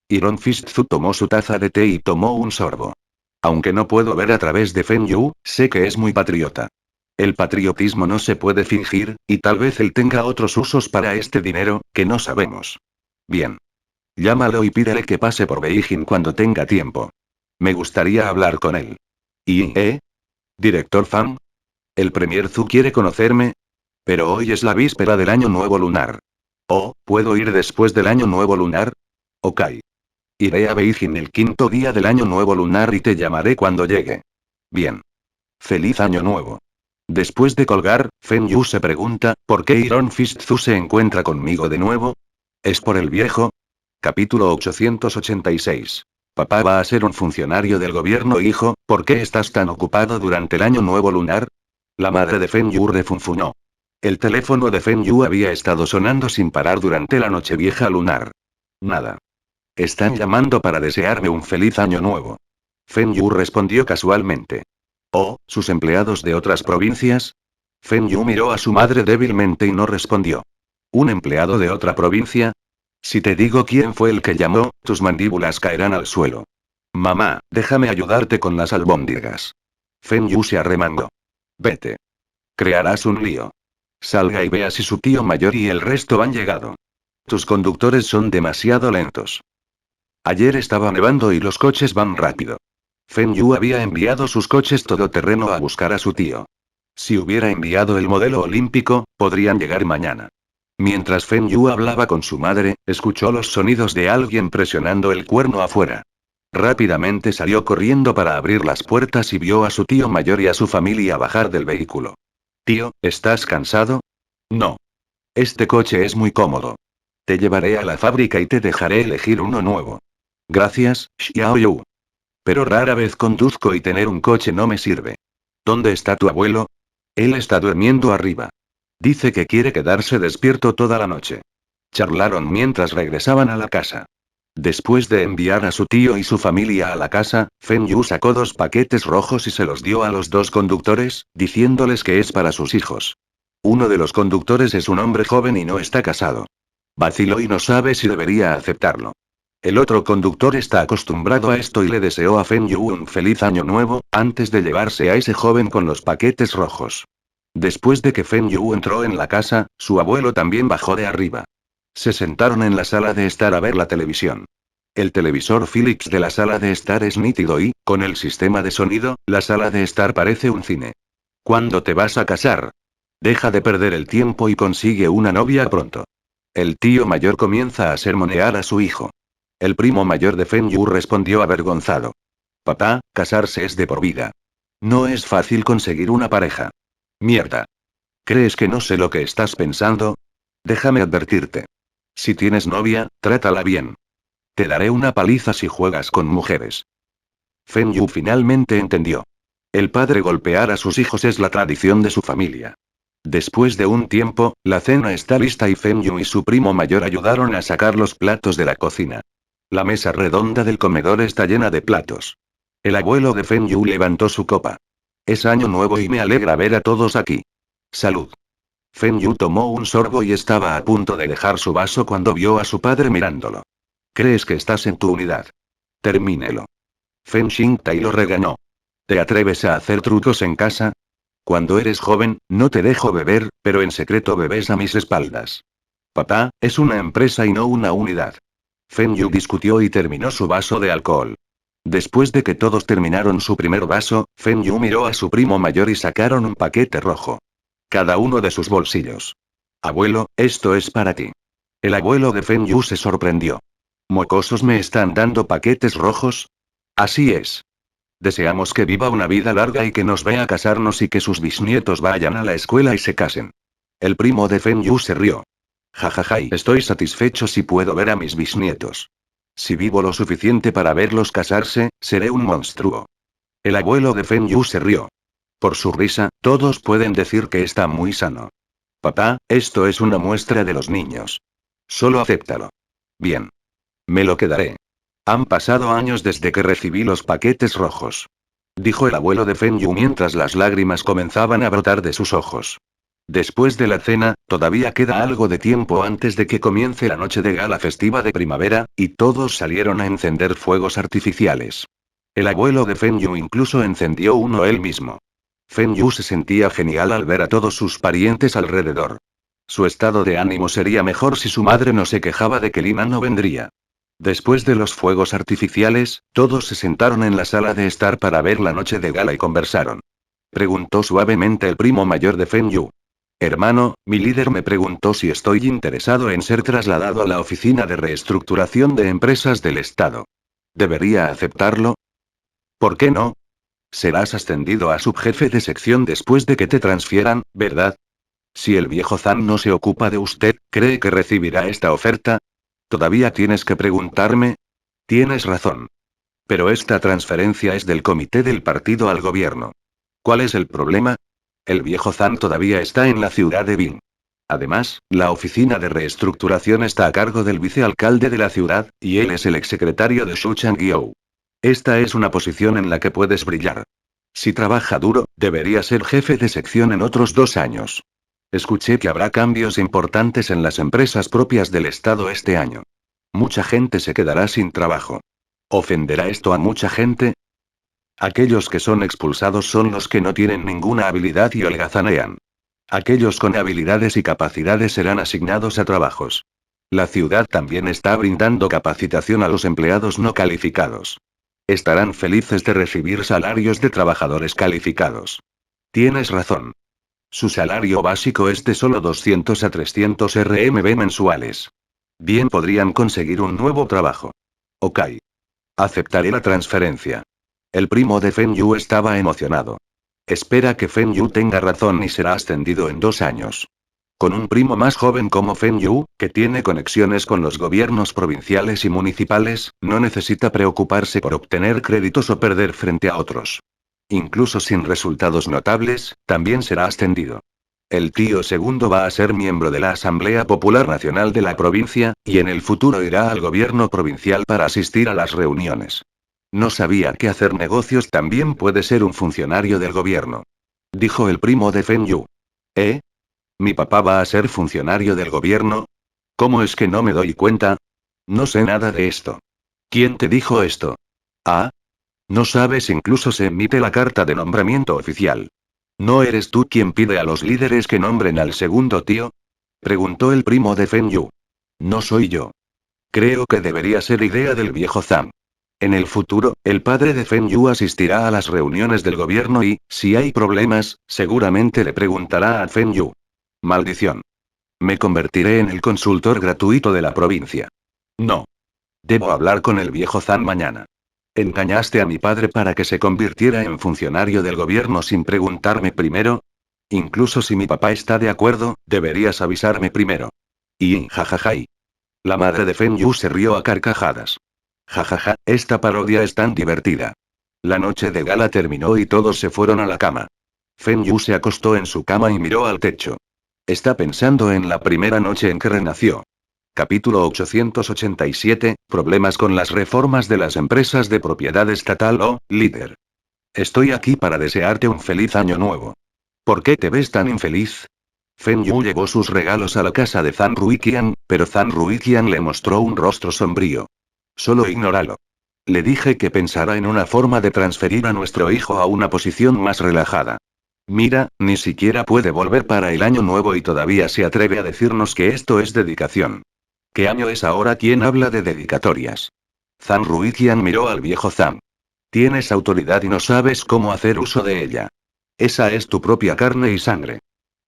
Iron Fist Zhu tomó su taza de té y tomó un sorbo. Aunque no puedo ver a través de Fen Yu, sé que es muy patriota. El patriotismo no se puede fingir, y tal vez él tenga otros usos para este dinero, que no sabemos. Bien. Llámalo y pídele que pase por Beijing cuando tenga tiempo. Me gustaría hablar con él. ¿Director Fan? ¿El Premier Zhu quiere conocerme? Pero hoy es la víspera del Año Nuevo Lunar. ¿Puedo ir después del Año Nuevo Lunar? Ok. Iré a Beijing el 5.º día del Año Nuevo Lunar y te llamaré cuando llegue. Bien. Feliz Año Nuevo. Después de colgar, Fen Yu se pregunta, ¿por qué Iron Fist Zhu se encuentra conmigo de nuevo? ¿Es por el viejo? Capítulo 886. Papá va a ser un funcionario del gobierno. Hijo, ¿por qué estás tan ocupado durante el Año Nuevo Lunar? La madre de Fen Yu refunfuñó. El teléfono de Fen Yu había estado sonando sin parar durante la Nochevieja lunar. Nada. Están llamando para desearme un feliz año nuevo. Fen Yu respondió casualmente. ¿Sus empleados de otras provincias? Fen Yu miró a su madre débilmente y no respondió. ¿Un empleado de otra provincia? Si te digo quién fue el que llamó, tus mandíbulas caerán al suelo. Mamá, déjame ayudarte con las albóndigas. Fen Yu se arremangó. Vete. Crearás un lío. Salga y vea si su tío mayor y el resto han llegado. Tus conductores son demasiado lentos. Ayer estaba nevando y los coches van rápido. Fen Yu había enviado sus coches todoterreno a buscar a su tío. Si hubiera enviado el modelo olímpico, podrían llegar mañana. Mientras Feng Yu hablaba con su madre, escuchó los sonidos de alguien presionando el cuerno afuera. Rápidamente salió corriendo para abrir las puertas y vio a su tío mayor y a su familia bajar del vehículo. Tío, ¿estás cansado? No. Este coche es muy cómodo. Te llevaré a la fábrica y te dejaré elegir uno nuevo. Gracias, Xiao Yu. Pero rara vez conduzco y tener un coche no me sirve. ¿Dónde está tu abuelo? Él está durmiendo arriba. Dice que quiere quedarse despierto toda la noche. Charlaron mientras regresaban a la casa. Después de enviar a su tío y su familia a la casa, Feng Yu sacó 2 paquetes rojos y se los dio a los 2 conductores, diciéndoles que es para sus hijos. Uno de los conductores es un hombre joven y no está casado. Vaciló y no sabe si debería aceptarlo. El otro conductor está acostumbrado a esto y le deseó a Feng Yu un feliz año nuevo, antes de llevarse a ese joven con los paquetes rojos. Después de que Feng Yu entró en la casa, su abuelo también bajó de arriba. Se sentaron en la sala de estar a ver la televisión. El televisor Philips de la sala de estar es nítido y, con el sistema de sonido, la sala de estar parece un cine. ¿Cuándo te vas a casar? Deja de perder el tiempo y consigue una novia pronto. El tío mayor comienza a sermonear a su hijo. El primo mayor de Feng Yu respondió avergonzado. Papá, casarse es de por vida. No es fácil conseguir una pareja. Mierda. ¿Crees que no sé lo que estás pensando? Déjame advertirte. Si tienes novia, trátala bien. Te daré una paliza si juegas con mujeres. Feng Yu finalmente entendió. El padre golpear a sus hijos es la tradición de su familia. Después de un tiempo, la cena está lista y Feng Yu y su primo mayor ayudaron a sacar los platos de la cocina. La mesa redonda del comedor está llena de platos. El abuelo de Feng Yu levantó su copa. Es año nuevo y me alegra ver a todos aquí. Salud. Feng Yu tomó un sorbo y estaba a punto de dejar su vaso cuando vio a su padre mirándolo. ¿Crees que estás en tu unidad? Termínelo. Feng Xingtai lo regañó. ¿Te atreves a hacer trucos en casa? Cuando eres joven, no te dejo beber, pero en secreto bebes a mis espaldas. Papá, es una empresa y no una unidad. Feng Yu discutió y terminó su vaso de alcohol. Después de que todos terminaron su primer vaso, Feng Yu miró a su primo mayor y sacaron un paquete rojo. Cada uno de sus bolsillos. Abuelo, esto es para ti. El abuelo de Feng Yu se sorprendió. ¿Mocosos me están dando paquetes rojos? Así es. Deseamos que viva una vida larga y que nos vea casarnos y que sus bisnietos vayan a la escuela y se casen. El primo de Feng Yu se rió. Jajaja, y estoy satisfecho si puedo ver a mis bisnietos. Si vivo lo suficiente para verlos casarse, seré un monstruo. El abuelo de Feng Yu se rió. Por su risa, todos pueden decir que está muy sano. Papá, esto es una muestra de los niños. Solo acéptalo. Bien. Me lo quedaré. Han pasado años desde que recibí los paquetes rojos. Dijo el abuelo de Feng Yu mientras las lágrimas comenzaban a brotar de sus ojos. Después de la cena, todavía queda algo de tiempo antes de que comience la noche de gala festiva de primavera, y todos salieron a encender fuegos artificiales. El abuelo de Feng Yu incluso encendió uno él mismo. Feng Yu se sentía genial al ver a todos sus parientes alrededor. Su estado de ánimo sería mejor si su madre no se quejaba de que Lina no vendría. Después de los fuegos artificiales, todos se sentaron en la sala de estar para ver la noche de gala y conversaron. Preguntó suavemente el primo mayor de Feng Yu. Hermano, mi líder me preguntó si estoy interesado en ser trasladado a la oficina de reestructuración de empresas del Estado. ¿Debería aceptarlo? ¿Por qué no? Serás ascendido a subjefe de sección después de que te transfieran, ¿verdad? Si el viejo Zan no se ocupa de usted, ¿cree que recibirá esta oferta? ¿Todavía tienes que preguntarme? Tienes razón. Pero esta transferencia es del comité del partido al gobierno. ¿Cuál es el problema? El viejo Zan todavía está en la ciudad de Bing. Además, la oficina de reestructuración está a cargo del vicealcalde de la ciudad, y él es el exsecretario de Shu Chang-Guo. Esta es una posición en la que puedes brillar. Si trabaja duro, debería ser jefe de sección en otros 2 años. Escuché que habrá cambios importantes en las empresas propias del Estado este año. Mucha gente se quedará sin trabajo. ¿Ofenderá esto a mucha gente? Aquellos que son expulsados son los que no tienen ninguna habilidad y holgazanean. Aquellos con habilidades y capacidades serán asignados a trabajos. La ciudad también está brindando capacitación a los empleados no calificados. Estarán felices de recibir salarios de trabajadores calificados. Tienes razón. Su salario básico es de solo 200 a 300 RMB mensuales. Bien podrían conseguir un nuevo trabajo. Ok. Aceptaré la transferencia. El primo de Feng Yu estaba emocionado. Espera que Feng Yu tenga razón y será ascendido en 2 años. Con un primo más joven como Feng Yu, que tiene conexiones con los gobiernos provinciales y municipales, no necesita preocuparse por obtener créditos o perder frente a otros. Incluso sin resultados notables, también será ascendido. El tío segundo va a ser miembro de la Asamblea Popular Nacional de la provincia, y en el futuro irá al gobierno provincial para asistir a las reuniones. No sabía que hacer negocios también puede ser un funcionario del gobierno. Dijo el primo de Feng Yu. ¿Eh? ¿Mi papá va a ser funcionario del gobierno? ¿Cómo es que no me doy cuenta? No sé nada de esto. ¿Quién te dijo esto? Ah, no sabes, incluso se emite la carta de nombramiento oficial. ¿No eres tú quien pide a los líderes que nombren al segundo tío? Preguntó el primo de Feng Yu. No soy yo. Creo que debería ser idea del viejo Zhang. En el futuro, el padre de Feng Yu asistirá a las reuniones del gobierno y, si hay problemas, seguramente le preguntará a Feng Yu. Maldición. Me convertiré en el consultor gratuito de la provincia. No. Debo hablar con el viejo Zhang mañana. ¿Engañaste a mi padre para que se convirtiera en funcionario del gobierno sin preguntarme primero? Incluso si mi papá está de acuerdo, deberías avisarme primero. Y jajajay. La madre de Feng Yu se rió a carcajadas. Jajaja, esta parodia es tan divertida. La noche de gala terminó y todos se fueron a la cama. Feng Yu se acostó en su cama y miró al techo. Está pensando en la primera noche en que renació. Capítulo 887, Problemas con las reformas de las empresas de propiedad estatal o, líder. Estoy aquí para desearte un feliz año nuevo. ¿Por qué te ves tan infeliz? Feng Yu llevó sus regalos a la casa de Zhang Ruiqian, pero Zhang Ruiqian le mostró un rostro sombrío. Solo ignóralo. Le dije que pensara en una forma de transferir a nuestro hijo a una posición más relajada. Mira, ni siquiera puede volver para el año nuevo y todavía se atreve a decirnos que esto es dedicación. ¿Qué año es ahora? ¿Quién habla de dedicatorias? Zhang Ruiqian miró al viejo Zhang. Tienes autoridad y no sabes cómo hacer uso de ella. Esa es tu propia carne y sangre.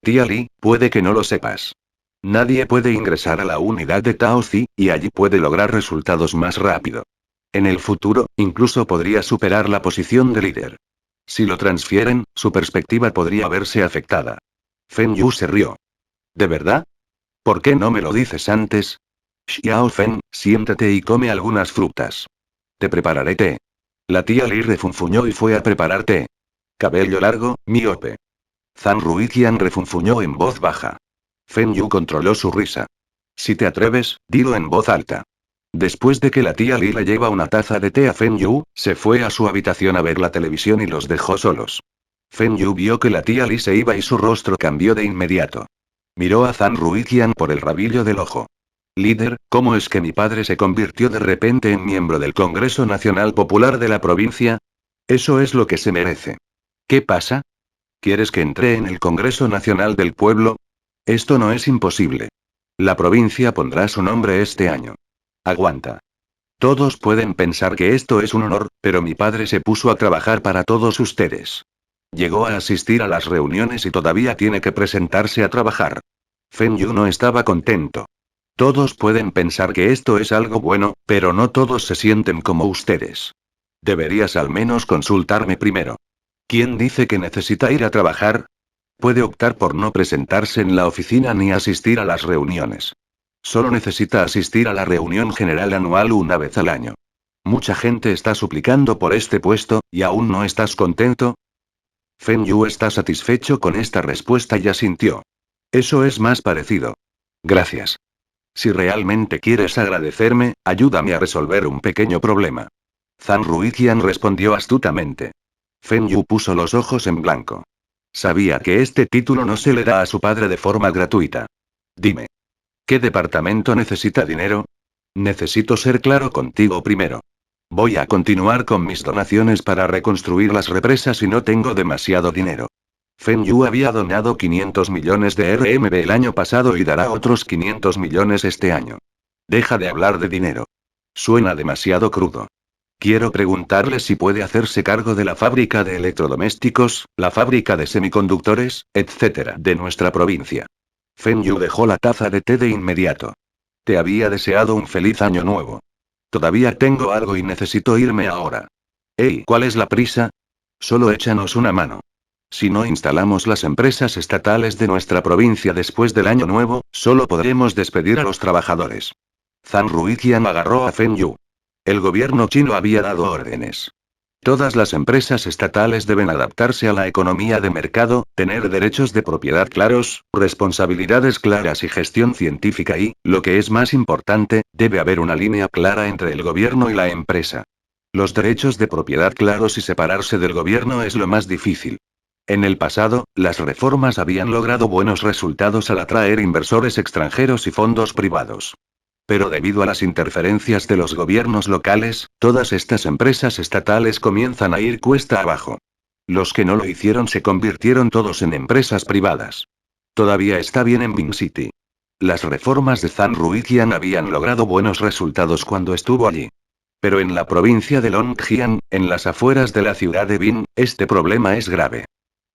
Tía Li, puede que no lo sepas. Nadie puede ingresar a la unidad de Taozi, y allí puede lograr resultados más rápido. En el futuro, incluso podría superar la posición de líder. Si lo transfieren, su perspectiva podría verse afectada. Feng Yu se rió. ¿De verdad? ¿Por qué no me lo dices antes? Xiao Feng, siéntate y come algunas frutas. Te prepararé té. La tía Li refunfuñó y fue a preparar té. Cabello largo, miope. Zhang Ruiqian refunfuñó en voz baja. Feng Yu controló su risa. Si te atreves, dilo en voz alta. Después de que la tía Li le lleva una taza de té a Feng Yu, se fue a su habitación a ver la televisión y los dejó solos. Feng Yu vio que la tía Li se iba y su rostro cambió de inmediato. Miró a Zhang Ruiqian por el rabillo del ojo. Líder, ¿cómo es que mi padre se convirtió de repente en miembro del Congreso Nacional Popular de la provincia? Eso es lo que se merece. ¿Qué pasa? ¿Quieres que entre en el Congreso Nacional del Pueblo? Esto no es imposible. La provincia pondrá su nombre este año. Aguanta. Todos pueden pensar que esto es un honor, pero mi padre se puso a trabajar para todos ustedes. Llegó a asistir a las reuniones y todavía tiene que presentarse a trabajar. Feng Yu no estaba contento. Todos pueden pensar que esto es algo bueno, pero no todos se sienten como ustedes. Deberías al menos consultarme primero. ¿Quién dice que necesita ir a trabajar? Puede optar por no presentarse en la oficina ni asistir a las reuniones. Solo necesita asistir a la reunión general anual una vez al año. Mucha gente está suplicando por este puesto, ¿y aún no estás contento? Feng Yu está satisfecho con esta respuesta y asintió. Eso es más parecido. Gracias. Si realmente quieres agradecerme, ayúdame a resolver un pequeño problema. Zhang Ruiqian respondió astutamente. Feng Yu puso los ojos en blanco. Sabía que este título no se le da a su padre de forma gratuita. Dime. ¿Qué departamento necesita dinero? Necesito ser claro contigo primero. Voy a continuar con mis donaciones para reconstruir las represas y no tengo demasiado dinero. Feng Yu había donado 500 millones de RMB el año pasado y dará otros 500 millones este año. Deja de hablar de dinero. Suena demasiado crudo. Quiero preguntarle si puede hacerse cargo de la fábrica de electrodomésticos, la fábrica de semiconductores, etc. de nuestra provincia. Feng Yu dejó la taza de té de inmediato. Te había deseado un feliz año nuevo. Todavía tengo algo y necesito irme ahora. Hey, ¿cuál es la prisa? Solo échanos una mano. Si no instalamos las empresas estatales de nuestra provincia después del año nuevo, solo podremos despedir a los trabajadores. Zhang Ruiqian agarró a Feng Yu. El gobierno chino había dado órdenes. Todas las empresas estatales deben adaptarse a la economía de mercado, tener derechos de propiedad claros, responsabilidades claras y gestión científica y, lo que es más importante, debe haber una línea clara entre el gobierno y la empresa. Los derechos de propiedad claros y separarse del gobierno es lo más difícil. En el pasado, las reformas habían logrado buenos resultados al atraer inversores extranjeros y fondos privados. Pero debido a las interferencias de los gobiernos locales, todas estas empresas estatales comienzan a ir cuesta abajo. Los que no lo hicieron se convirtieron todos en empresas privadas. Todavía está bien en Bing City. Las reformas de Zhang Ruiqian habían logrado buenos resultados cuando estuvo allí. Pero en la provincia de Longjiang, en las afueras de la ciudad de Bing, este problema es grave.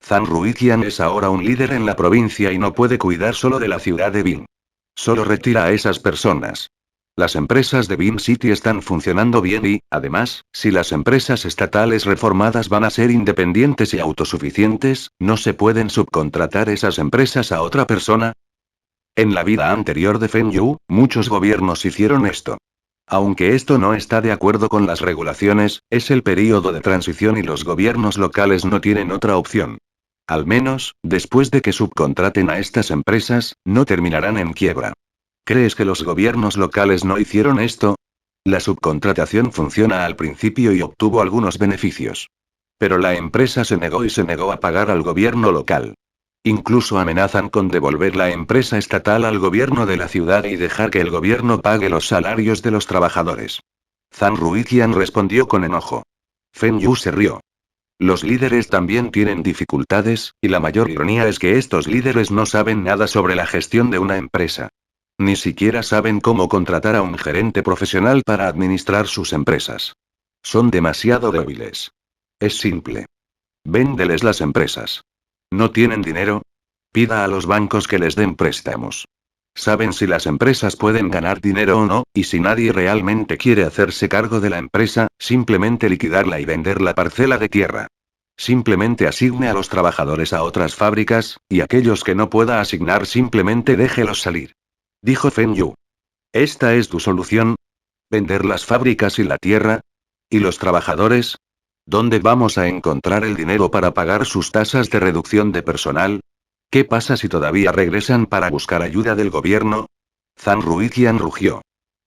Zhang Ruiqian es ahora un líder en la provincia y no puede cuidar solo de la ciudad de Bing. Solo retira a esas personas. Las empresas de Beam City están funcionando bien y, además, si las empresas estatales reformadas van a ser independientes y autosuficientes, ¿no se pueden subcontratar esas empresas a otra persona? En la vida anterior de Feng Yu, muchos gobiernos hicieron esto. Aunque esto no está de acuerdo con las regulaciones, es el período de transición y los gobiernos locales no tienen otra opción. Al menos, después de que subcontraten a estas empresas, no terminarán en quiebra. ¿Crees que los gobiernos locales no hicieron esto? La subcontratación funciona al principio y obtuvo algunos beneficios. Pero la empresa se negó a pagar al gobierno local. Incluso amenazan con devolver la empresa estatal al gobierno de la ciudad y dejar que el gobierno pague los salarios de los trabajadores. Zhang Ruiqian respondió con enojo. Feng Yu se rió. Los líderes también tienen dificultades, y la mayor ironía es que estos líderes no saben nada sobre la gestión de una empresa. Ni siquiera saben cómo contratar a un gerente profesional para administrar sus empresas. Son demasiado débiles. Es simple. Véndeles las empresas. ¿No tienen dinero? Pida a los bancos que les den préstamos. Saben si las empresas pueden ganar dinero o no, y si nadie realmente quiere hacerse cargo de la empresa, simplemente liquidarla y vender la parcela de tierra. Simplemente asigne a los trabajadores a otras fábricas, y aquellos que no pueda asignar simplemente déjelos salir. Dijo Feng Yu. ¿Esta es tu solución? ¿Vender las fábricas y la tierra? ¿Y los trabajadores? ¿Dónde vamos a encontrar el dinero para pagar sus tasas de reducción de personal? ¿Qué pasa si todavía regresan para buscar ayuda del gobierno? Zhang Ruiqian rugió.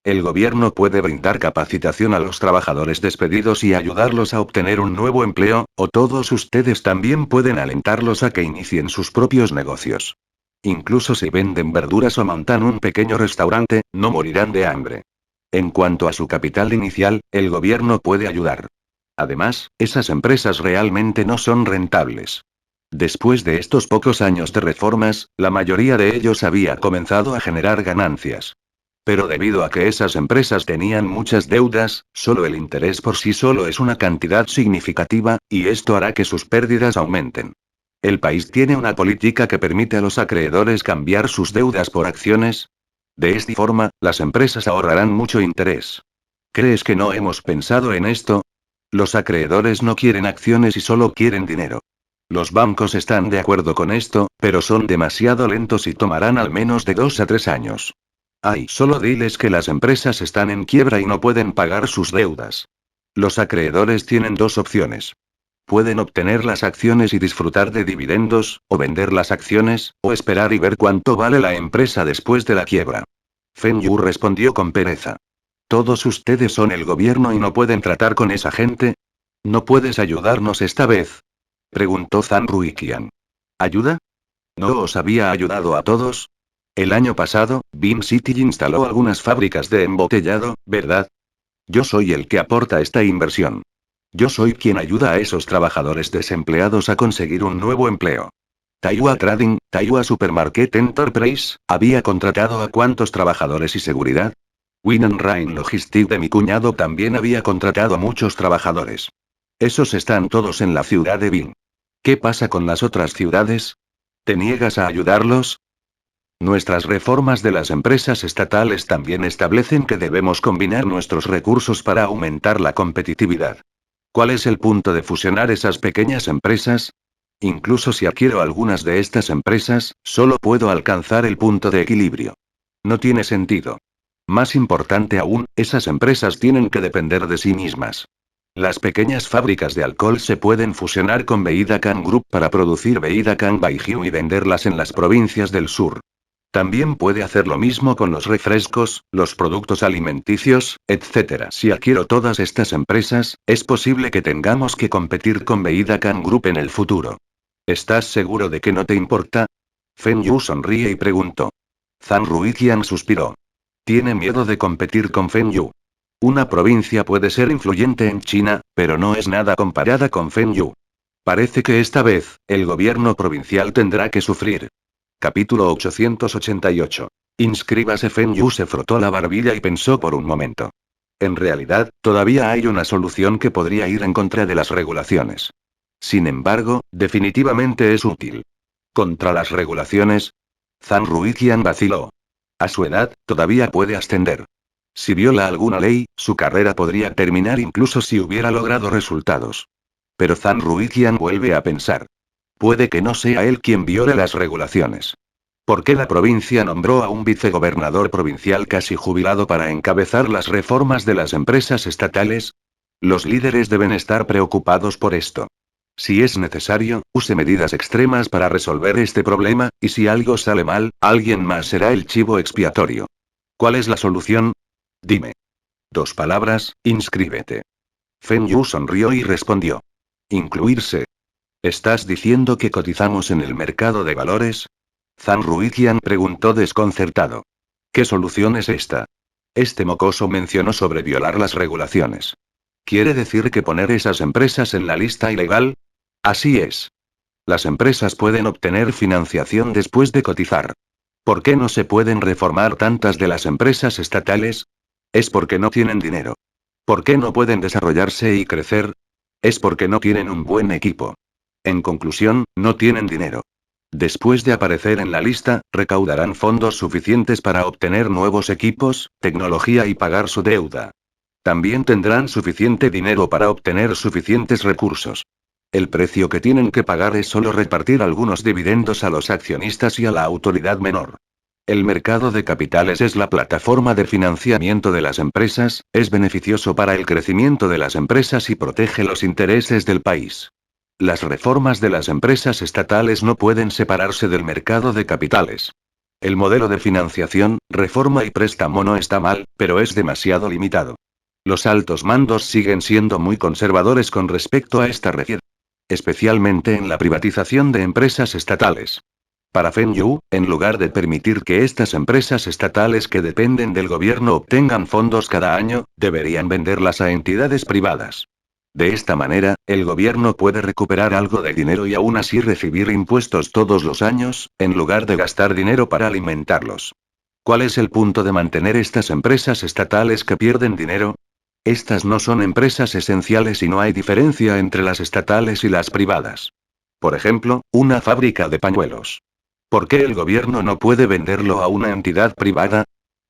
El gobierno puede brindar capacitación a los trabajadores despedidos y ayudarlos a obtener un nuevo empleo, o todos ustedes también pueden alentarlos a que inicien sus propios negocios. Incluso si venden verduras o montan un pequeño restaurante, no morirán de hambre. En cuanto a su capital inicial, el gobierno puede ayudar. Además, esas empresas realmente no son rentables. Después de estos pocos años de reformas, la mayoría de ellos había comenzado a generar ganancias. Pero debido a que esas empresas tenían muchas deudas, solo el interés por sí solo es una cantidad significativa, y esto hará que sus pérdidas aumenten. ¿El país tiene una política que permite a los acreedores cambiar sus deudas por acciones? De esta forma, las empresas ahorrarán mucho interés. ¿Crees que no hemos pensado en esto? Los acreedores no quieren acciones y solo quieren dinero. Los bancos están de acuerdo con esto, pero son demasiado lentos y tomarán al menos de 2 a 3 años. Ay, solo diles que las empresas están en quiebra y no pueden pagar sus deudas. Los acreedores tienen 2 opciones. Pueden obtener las acciones y disfrutar de dividendos, o vender las acciones, o esperar y ver cuánto vale la empresa después de la quiebra. Feng Yu respondió con pereza. ¿Todos ustedes son el gobierno y no pueden tratar con esa gente? ¿No puedes ayudarnos esta vez? Preguntó Zhang Ruiqian. ¿Ayuda? ¿No os había ayudado a todos? El año pasado, Beam City instaló algunas fábricas de embotellado, ¿verdad? Yo soy el que aporta esta inversión. Yo soy quien ayuda a esos trabajadores desempleados a conseguir un nuevo empleo. Taiwa Trading, Taiwa Supermarket Enterprise, ¿había contratado a cuántos trabajadores y seguridad? Win Rain Logistic de mi cuñado también había contratado a muchos trabajadores. Esos están todos en la ciudad de Vinh. ¿Qué pasa con las otras ciudades? ¿Te niegas a ayudarlos? Nuestras reformas de las empresas estatales también establecen que debemos combinar nuestros recursos para aumentar la competitividad. ¿Cuál es el punto de fusionar esas pequeñas empresas? Incluso si adquiero algunas de estas empresas, solo puedo alcanzar el punto de equilibrio. No tiene sentido. Más importante aún, esas empresas tienen que depender de sí mismas. Las pequeñas fábricas de alcohol se pueden fusionar con Beida-Can Group para producir Beida-Can Baijiu y venderlas en las provincias del sur. También puede hacer lo mismo con los refrescos, los productos alimenticios, etc. Si adquiero todas estas empresas, es posible que tengamos que competir con Beida-Can Group en el futuro. ¿Estás seguro de que no te importa? Feng Yu sonríe y preguntó. Zhang Ruiqian suspiró. Tiene miedo de competir con Feng Yu. Una provincia puede ser influyente en China, pero no es nada comparada con Feng Yu. Parece que esta vez, el gobierno provincial tendrá que sufrir. Capítulo 888. Inscríbase. Feng Yu se frotó la barbilla y pensó por un momento. En realidad, todavía hay una solución que podría ir en contra de las regulaciones. Sin embargo, definitivamente es útil. ¿Contra las regulaciones? Zhang Ruiqian vaciló. A su edad, todavía puede ascender. Si viola alguna ley, su carrera podría terminar incluso si hubiera logrado resultados. Pero Zhang Ruiqian vuelve a pensar. Puede que no sea él quien viole las regulaciones. ¿Por qué la provincia nombró a un vicegobernador provincial casi jubilado para encabezar las reformas de las empresas estatales? Los líderes deben estar preocupados por esto. Si es necesario, use medidas extremas para resolver este problema, y si algo sale mal, alguien más será el chivo expiatorio. ¿Cuál es la solución? Dime. 2 palabras, inscríbete. Feng Yu sonrió y respondió. Incluirse. ¿Estás diciendo que cotizamos en el mercado de valores? Zhang Ruiqian preguntó desconcertado. ¿Qué solución es esta? Este mocoso mencionó sobre violar las regulaciones. ¿Quiere decir que poner esas empresas en la lista ilegal? Así es. Las empresas pueden obtener financiación después de cotizar. ¿Por qué no se pueden reformar tantas de las empresas estatales? Es porque no tienen dinero. ¿Por qué no pueden desarrollarse y crecer? Es porque no tienen un buen equipo. En conclusión, no tienen dinero. Después de aparecer en la lista, recaudarán fondos suficientes para obtener nuevos equipos, tecnología y pagar su deuda. También tendrán suficiente dinero para obtener suficientes recursos. El precio que tienen que pagar es solo repartir algunos dividendos a los accionistas y a la autoridad menor. El mercado de capitales es la plataforma de financiamiento de las empresas, es beneficioso para el crecimiento de las empresas y protege los intereses del país. Las reformas de las empresas estatales no pueden separarse del mercado de capitales. El modelo de financiación, reforma y préstamo no está mal, pero es demasiado limitado. Los altos mandos siguen siendo muy conservadores con respecto a esta región, especialmente en la privatización de empresas estatales. Para Feng Yu, en lugar de permitir que estas empresas estatales que dependen del gobierno obtengan fondos cada año, deberían venderlas a entidades privadas. De esta manera, el gobierno puede recuperar algo de dinero y aún así recibir impuestos todos los años, en lugar de gastar dinero para alimentarlos. ¿Cuál es el punto de mantener estas empresas estatales que pierden dinero? Estas no son empresas esenciales y no hay diferencia entre las estatales y las privadas. Por ejemplo, una fábrica de pañuelos. ¿Por qué el gobierno no puede venderlo a una entidad privada?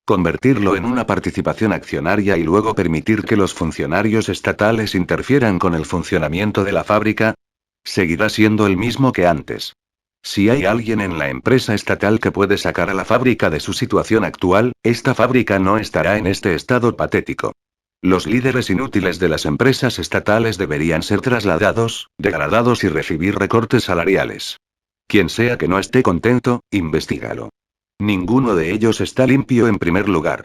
¿Convertirlo en una participación accionaria y luego permitir que los funcionarios estatales interfieran con el funcionamiento de la fábrica? Seguirá siendo el mismo que antes. Si hay alguien en la empresa estatal que puede sacar a la fábrica de su situación actual, esta fábrica no estará en este estado patético. Los líderes inútiles de las empresas estatales deberían ser trasladados, degradados y recibir recortes salariales. Quien sea que no esté contento, investígalo. Ninguno de ellos está limpio en primer lugar.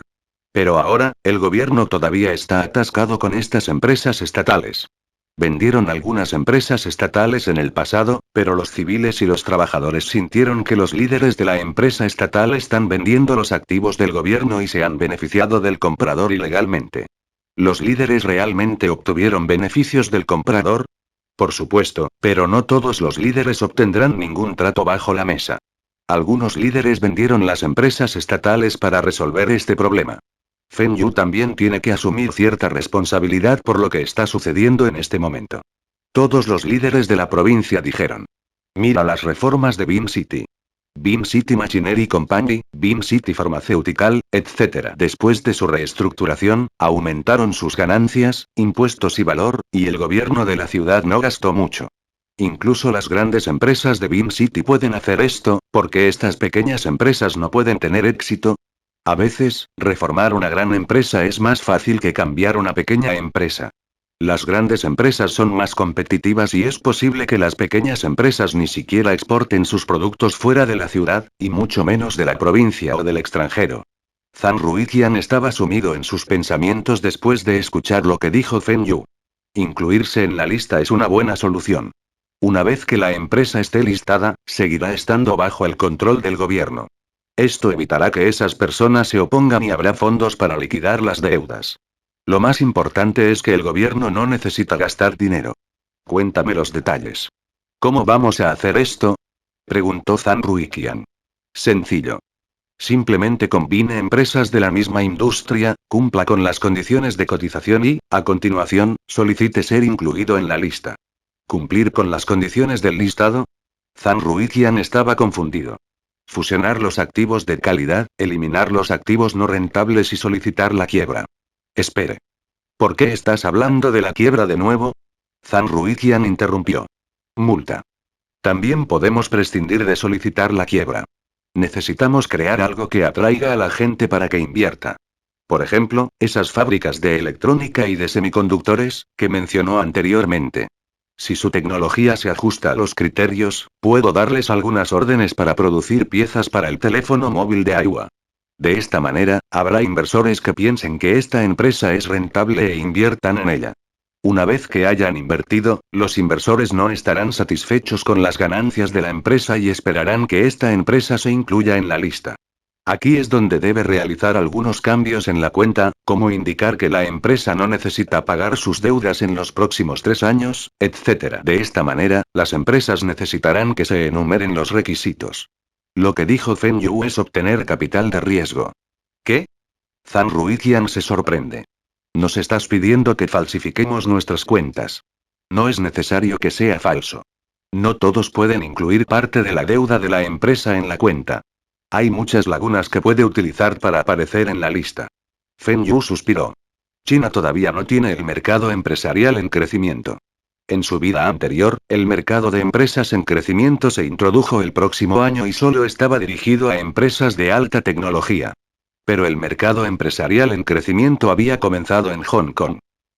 Pero ahora, el gobierno todavía está atascado con estas empresas estatales. Vendieron algunas empresas estatales en el pasado, pero los civiles y los trabajadores sintieron que los líderes de la empresa estatal están vendiendo los activos del gobierno y se han beneficiado del comprador ilegalmente. ¿Los líderes realmente obtuvieron beneficios del comprador? Por supuesto, pero no todos los líderes obtendrán ningún trato bajo la mesa. Algunos líderes vendieron las empresas estatales para resolver este problema. Feng Yu también tiene que asumir cierta responsabilidad por lo que está sucediendo en este momento. Todos los líderes de la provincia dijeron. Mira las reformas de Beam City. Beam City Machinery Company, Beam City Pharmaceutical, etc. Después de su reestructuración, aumentaron sus ganancias, impuestos y valor, y el gobierno de la ciudad no gastó mucho. Incluso las grandes empresas de Beam City pueden hacer esto, porque estas pequeñas empresas no pueden tener éxito. A veces, reformar una gran empresa es más fácil que cambiar una pequeña empresa. Las grandes empresas son más competitivas y es posible que las pequeñas empresas ni siquiera exporten sus productos fuera de la ciudad, y mucho menos de la provincia o del extranjero. Zhang Ruiqian estaba sumido en sus pensamientos después de escuchar lo que dijo Feng Yu. Incluirse en la lista es una buena solución. Una vez que la empresa esté listada, seguirá estando bajo el control del gobierno. Esto evitará que esas personas se opongan y habrá fondos para liquidar las deudas. Lo más importante es que el gobierno no necesita gastar dinero. Cuéntame los detalles. ¿Cómo vamos a hacer esto? Preguntó Zhang Ruiqian. Sencillo. Simplemente combine empresas de la misma industria, cumpla con las condiciones de cotización y, a continuación, solicite ser incluido en la lista. ¿Cumplir con las condiciones del listado? Zhang Ruiqian estaba confundido. Fusionar los activos de calidad, eliminar los activos no rentables y solicitar la quiebra. Espere. ¿Por qué estás hablando de la quiebra de nuevo? Zhang Ruiqian interrumpió. Multa. También podemos prescindir de solicitar la quiebra. Necesitamos crear algo que atraiga a la gente para que invierta. Por ejemplo, esas fábricas de electrónica y de semiconductores, que mencionó anteriormente. Si su tecnología se ajusta a los criterios, puedo darles algunas órdenes para producir piezas para el teléfono móvil de Aiwa. De esta manera, habrá inversores que piensen que esta empresa es rentable e inviertan en ella. Una vez que hayan invertido, los inversores no estarán satisfechos con las ganancias de la empresa y esperarán que esta empresa se incluya en la lista. Aquí es donde debe realizar algunos cambios en la cuenta, como indicar que la empresa no necesita pagar sus deudas en los próximos 3 años, etc. De esta manera, las empresas necesitarán que se enumeren los requisitos. Lo que dijo Feng Yu es obtener capital de riesgo. ¿Qué? Zhang Ruiqian se sorprende. Nos estás pidiendo que falsifiquemos nuestras cuentas. No es necesario que sea falso. No todos pueden incluir parte de la deuda de la empresa en la cuenta. Hay muchas lagunas que puede utilizar para aparecer en la lista. Feng Yu suspiró. China todavía no tiene el mercado empresarial en crecimiento. En su vida anterior, el mercado de empresas en crecimiento se introdujo el próximo año y solo estaba dirigido a empresas de alta tecnología. Pero el mercado empresarial en crecimiento había comenzado en Hong Kong.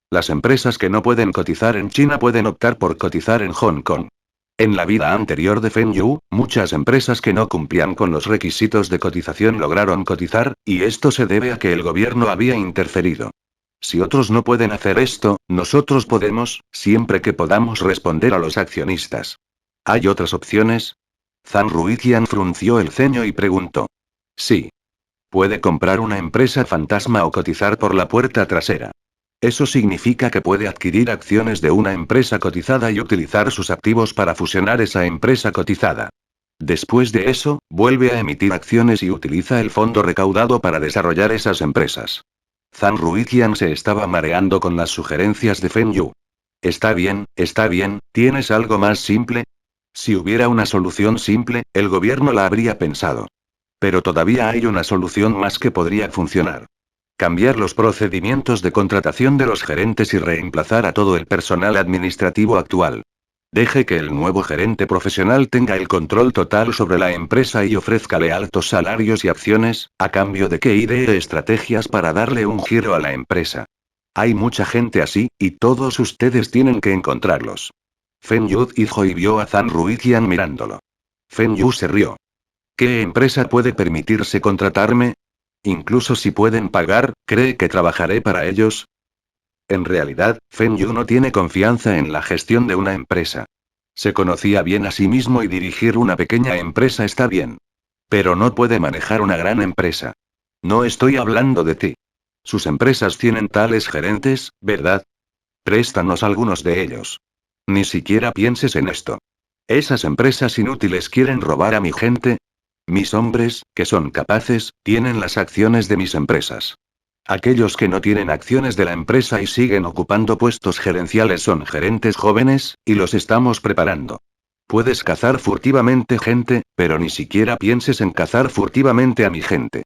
Las empresas que no pueden cotizar en China pueden optar por cotizar en Hong Kong. En la vida anterior de Feng Yu, muchas empresas que no cumplían con los requisitos de cotización lograron cotizar, y esto se debe a que el gobierno había interferido. Si otros no pueden hacer esto, nosotros podemos, siempre que podamos responder a los accionistas. ¿Hay otras opciones? Zhang Ruiqian frunció el ceño y preguntó. Sí. Puede comprar una empresa fantasma o cotizar por la puerta trasera. Eso significa que puede adquirir acciones de una empresa cotizada y utilizar sus activos para fusionar esa empresa cotizada. Después de eso, vuelve a emitir acciones y utiliza el fondo recaudado para desarrollar esas empresas. Zhang Ruiqian se estaba mareando con las sugerencias de Feng Yu. Está bien, ¿tienes algo más simple? Si hubiera una solución simple, el gobierno la habría pensado. Pero todavía hay una solución más que podría funcionar. Cambiar los procedimientos de contratación de los gerentes y reemplazar a todo el personal administrativo actual. Deje que el nuevo gerente profesional tenga el control total sobre la empresa y ofrézcale altos salarios y acciones, a cambio de que idee estrategias para darle un giro a la empresa. Hay mucha gente así, y todos ustedes tienen que encontrarlos. Feng Yu dijo y vio a Zhang Ruiqian mirándolo. Feng Yu se rió. ¿Qué empresa puede permitirse contratarme? Incluso si pueden pagar, ¿cree que trabajaré para ellos? En realidad, Feng Yu no tiene confianza en la gestión de una empresa. Se conocía bien a sí mismo y dirigir una pequeña empresa está bien. Pero no puede manejar una gran empresa. No estoy hablando de ti. Sus empresas tienen tales gerentes, ¿verdad? Préstanos algunos de ellos. Ni siquiera pienses en esto. Esas empresas inútiles quieren robar a mi gente. Mis hombres, que son capaces, tienen las acciones de mis empresas. Aquellos que no tienen acciones de la empresa y siguen ocupando puestos gerenciales son gerentes jóvenes, y los estamos preparando. Puedes cazar furtivamente gente, pero ni siquiera pienses en cazar furtivamente a mi gente.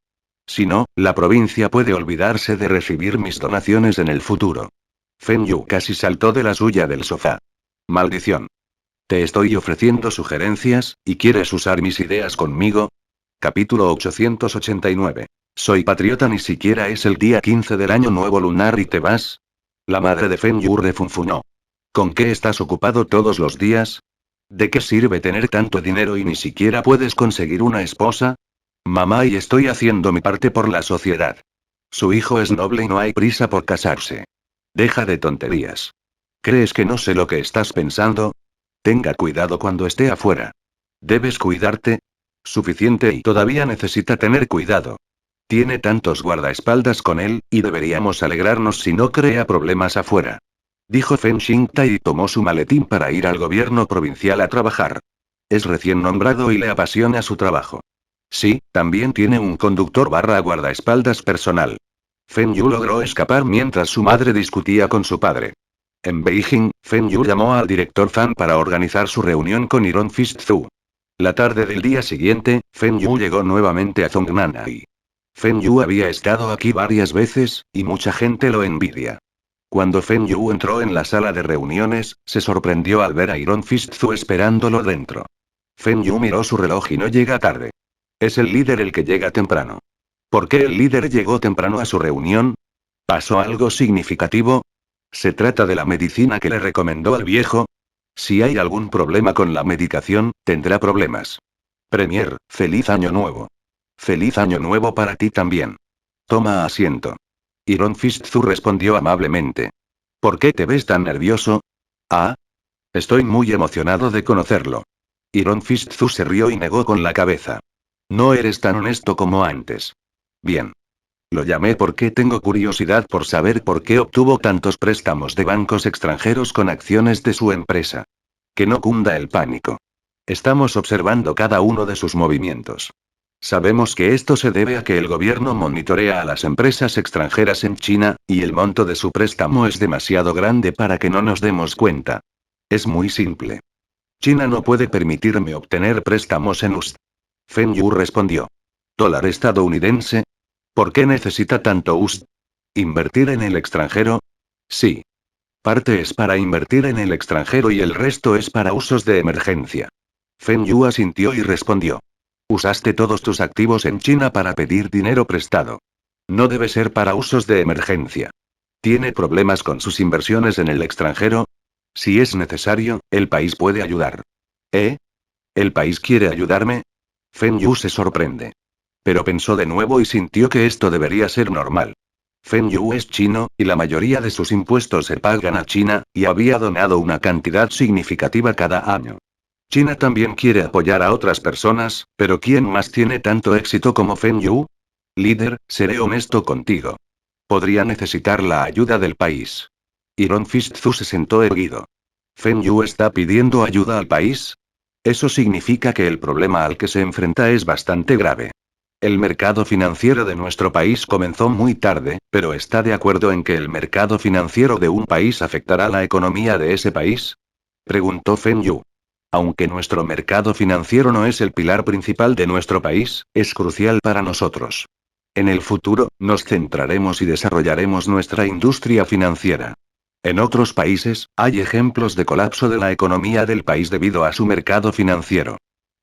Si no, la provincia puede olvidarse de recibir mis donaciones en el futuro. Feng Yu casi saltó de la suya del sofá. Maldición. Te estoy ofreciendo sugerencias, ¿y quieres usar mis ideas conmigo? Capítulo 889. Soy patriota, ni siquiera es el día 15 del año nuevo lunar y te vas. La madre de Feng Yu refunfuñó. ¿Con qué estás ocupado todos los días? ¿De qué sirve tener tanto dinero y ni siquiera puedes conseguir una esposa? Mamá, y estoy haciendo mi parte por la sociedad. Su hijo es noble y no hay prisa por casarse. Deja de tonterías. ¿Crees que no sé lo que estás pensando? Tenga cuidado cuando esté afuera. Debes cuidarte. Suficiente, y todavía necesita tener cuidado. Tiene tantos guardaespaldas con él, y deberíamos alegrarnos si no crea problemas afuera. Dijo Feng Xingtai y tomó su maletín para ir al gobierno provincial a trabajar. Es recién nombrado y le apasiona su trabajo. Sí, también tiene un conductor barra guardaespaldas personal. Feng Yu logró escapar mientras su madre discutía con su padre. En Beijing, Feng Yu llamó al director Fan para organizar su reunión con Iron Fist Zhu. La tarde del día siguiente, Feng Yu llegó nuevamente a Zongnanai. Feng Yu había estado aquí varias veces, y mucha gente lo envidia. Cuando Feng Yu entró en la sala de reuniones, se sorprendió al ver a Iron Fist Zhu esperándolo dentro. Feng Yu miró su reloj y no llega tarde. Es el líder el que llega temprano. ¿Por qué el líder llegó temprano a su reunión? ¿Pasó algo significativo? ¿Se trata de la medicina que le recomendó al viejo? Si hay algún problema con la medicación, tendrá problemas. Premier, feliz año nuevo. Feliz año nuevo para ti también. Toma asiento. Iron Fist Zhu respondió amablemente. ¿Por qué te ves tan nervioso? Ah. Estoy muy emocionado de conocerlo. Iron Fist Zhu se rió y negó con la cabeza. No eres tan honesto como antes. Bien. Lo llamé porque tengo curiosidad por saber por qué obtuvo tantos préstamos de bancos extranjeros con acciones de su empresa. Que no cunda el pánico. Estamos observando cada uno de sus movimientos. Sabemos que esto se debe a que el gobierno monitorea a las empresas extranjeras en China, y el monto de su préstamo es demasiado grande para que no nos demos cuenta. Es muy simple. China no puede permitirme obtener préstamos en USD. Feng Yu respondió. ¿Dólar estadounidense? ¿Por qué necesita tanto USD? ¿Invertir en el extranjero? Sí. Parte es para invertir en el extranjero y el resto es para usos de emergencia. Feng Yu asintió y respondió. Usaste todos tus activos en China para pedir dinero prestado. No debe ser para usos de emergencia. ¿Tiene problemas con sus inversiones en el extranjero? Si es necesario, el país puede ayudar. ¿Eh? ¿El país quiere ayudarme? Feng Yu se sorprende. Pero pensó de nuevo y sintió que esto debería ser normal. Feng Yu es chino, y la mayoría de sus impuestos se pagan a China, y había donado una cantidad significativa cada año. China también quiere apoyar a otras personas, pero ¿quién más tiene tanto éxito como Feng Yu? Líder, seré honesto contigo. Podría necesitar la ayuda del país. Iron Fist Zhu se sentó erguido. ¿Feng Yu está pidiendo ayuda al país? Eso significa que el problema al que se enfrenta es bastante grave. El mercado financiero de nuestro país comenzó muy tarde, pero ¿está de acuerdo en que el mercado financiero de un país afectará la economía de ese país? Preguntó Feng Yu. Aunque nuestro mercado financiero no es el pilar principal de nuestro país, es crucial para nosotros. En el futuro, nos centraremos y desarrollaremos nuestra industria financiera. En otros países, hay ejemplos de colapso de la economía del país debido a su mercado financiero.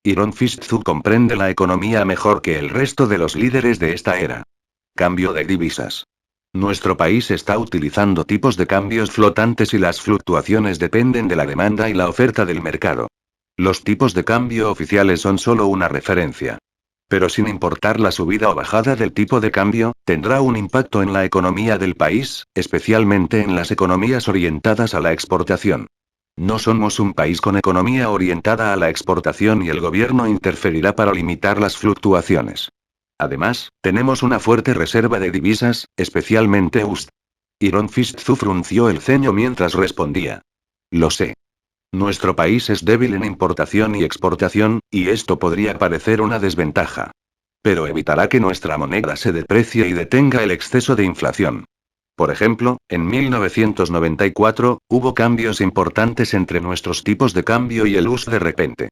Iron Fist Zhu comprende la economía mejor que el resto de los líderes de esta era. Cambio de divisas. Nuestro país está utilizando tipos de cambios flotantes y las fluctuaciones dependen de la demanda y la oferta del mercado. Los tipos de cambio oficiales son solo una referencia. Pero sin importar la subida o bajada del tipo de cambio, tendrá un impacto en la economía del país, especialmente en las economías orientadas a la exportación. No somos un país con economía orientada a la exportación y el gobierno interferirá para limitar las fluctuaciones. Además, tenemos una fuerte reserva de divisas, especialmente USD. Iron Fist Zhu frunció el ceño mientras respondía. Lo sé. Nuestro país es débil en importación y exportación, y esto podría parecer una desventaja. Pero evitará que nuestra moneda se deprecie y detenga el exceso de inflación. Por ejemplo, en 1994, hubo cambios importantes entre nuestros tipos de cambio y el US de repente.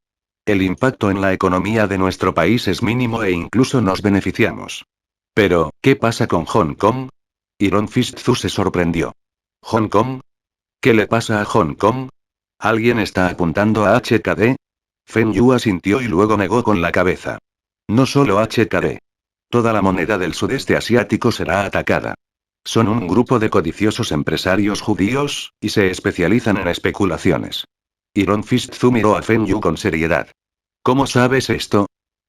El impacto en la economía de nuestro país es mínimo e incluso nos beneficiamos. Pero, ¿qué pasa con Hong Kong? Iron Fist Zhu se sorprendió. ¿Hong Kong? ¿Qué le pasa a Hong Kong? ¿Alguien está apuntando a HKD? Feng Yu asintió y luego negó con la cabeza. No solo HKD. Toda la moneda del sudeste asiático será atacada. Son un grupo de codiciosos empresarios judíos, y se especializan en especulaciones. Iron Fist Zhu miró a Feng Yu con seriedad. ¿Cómo sabes esto?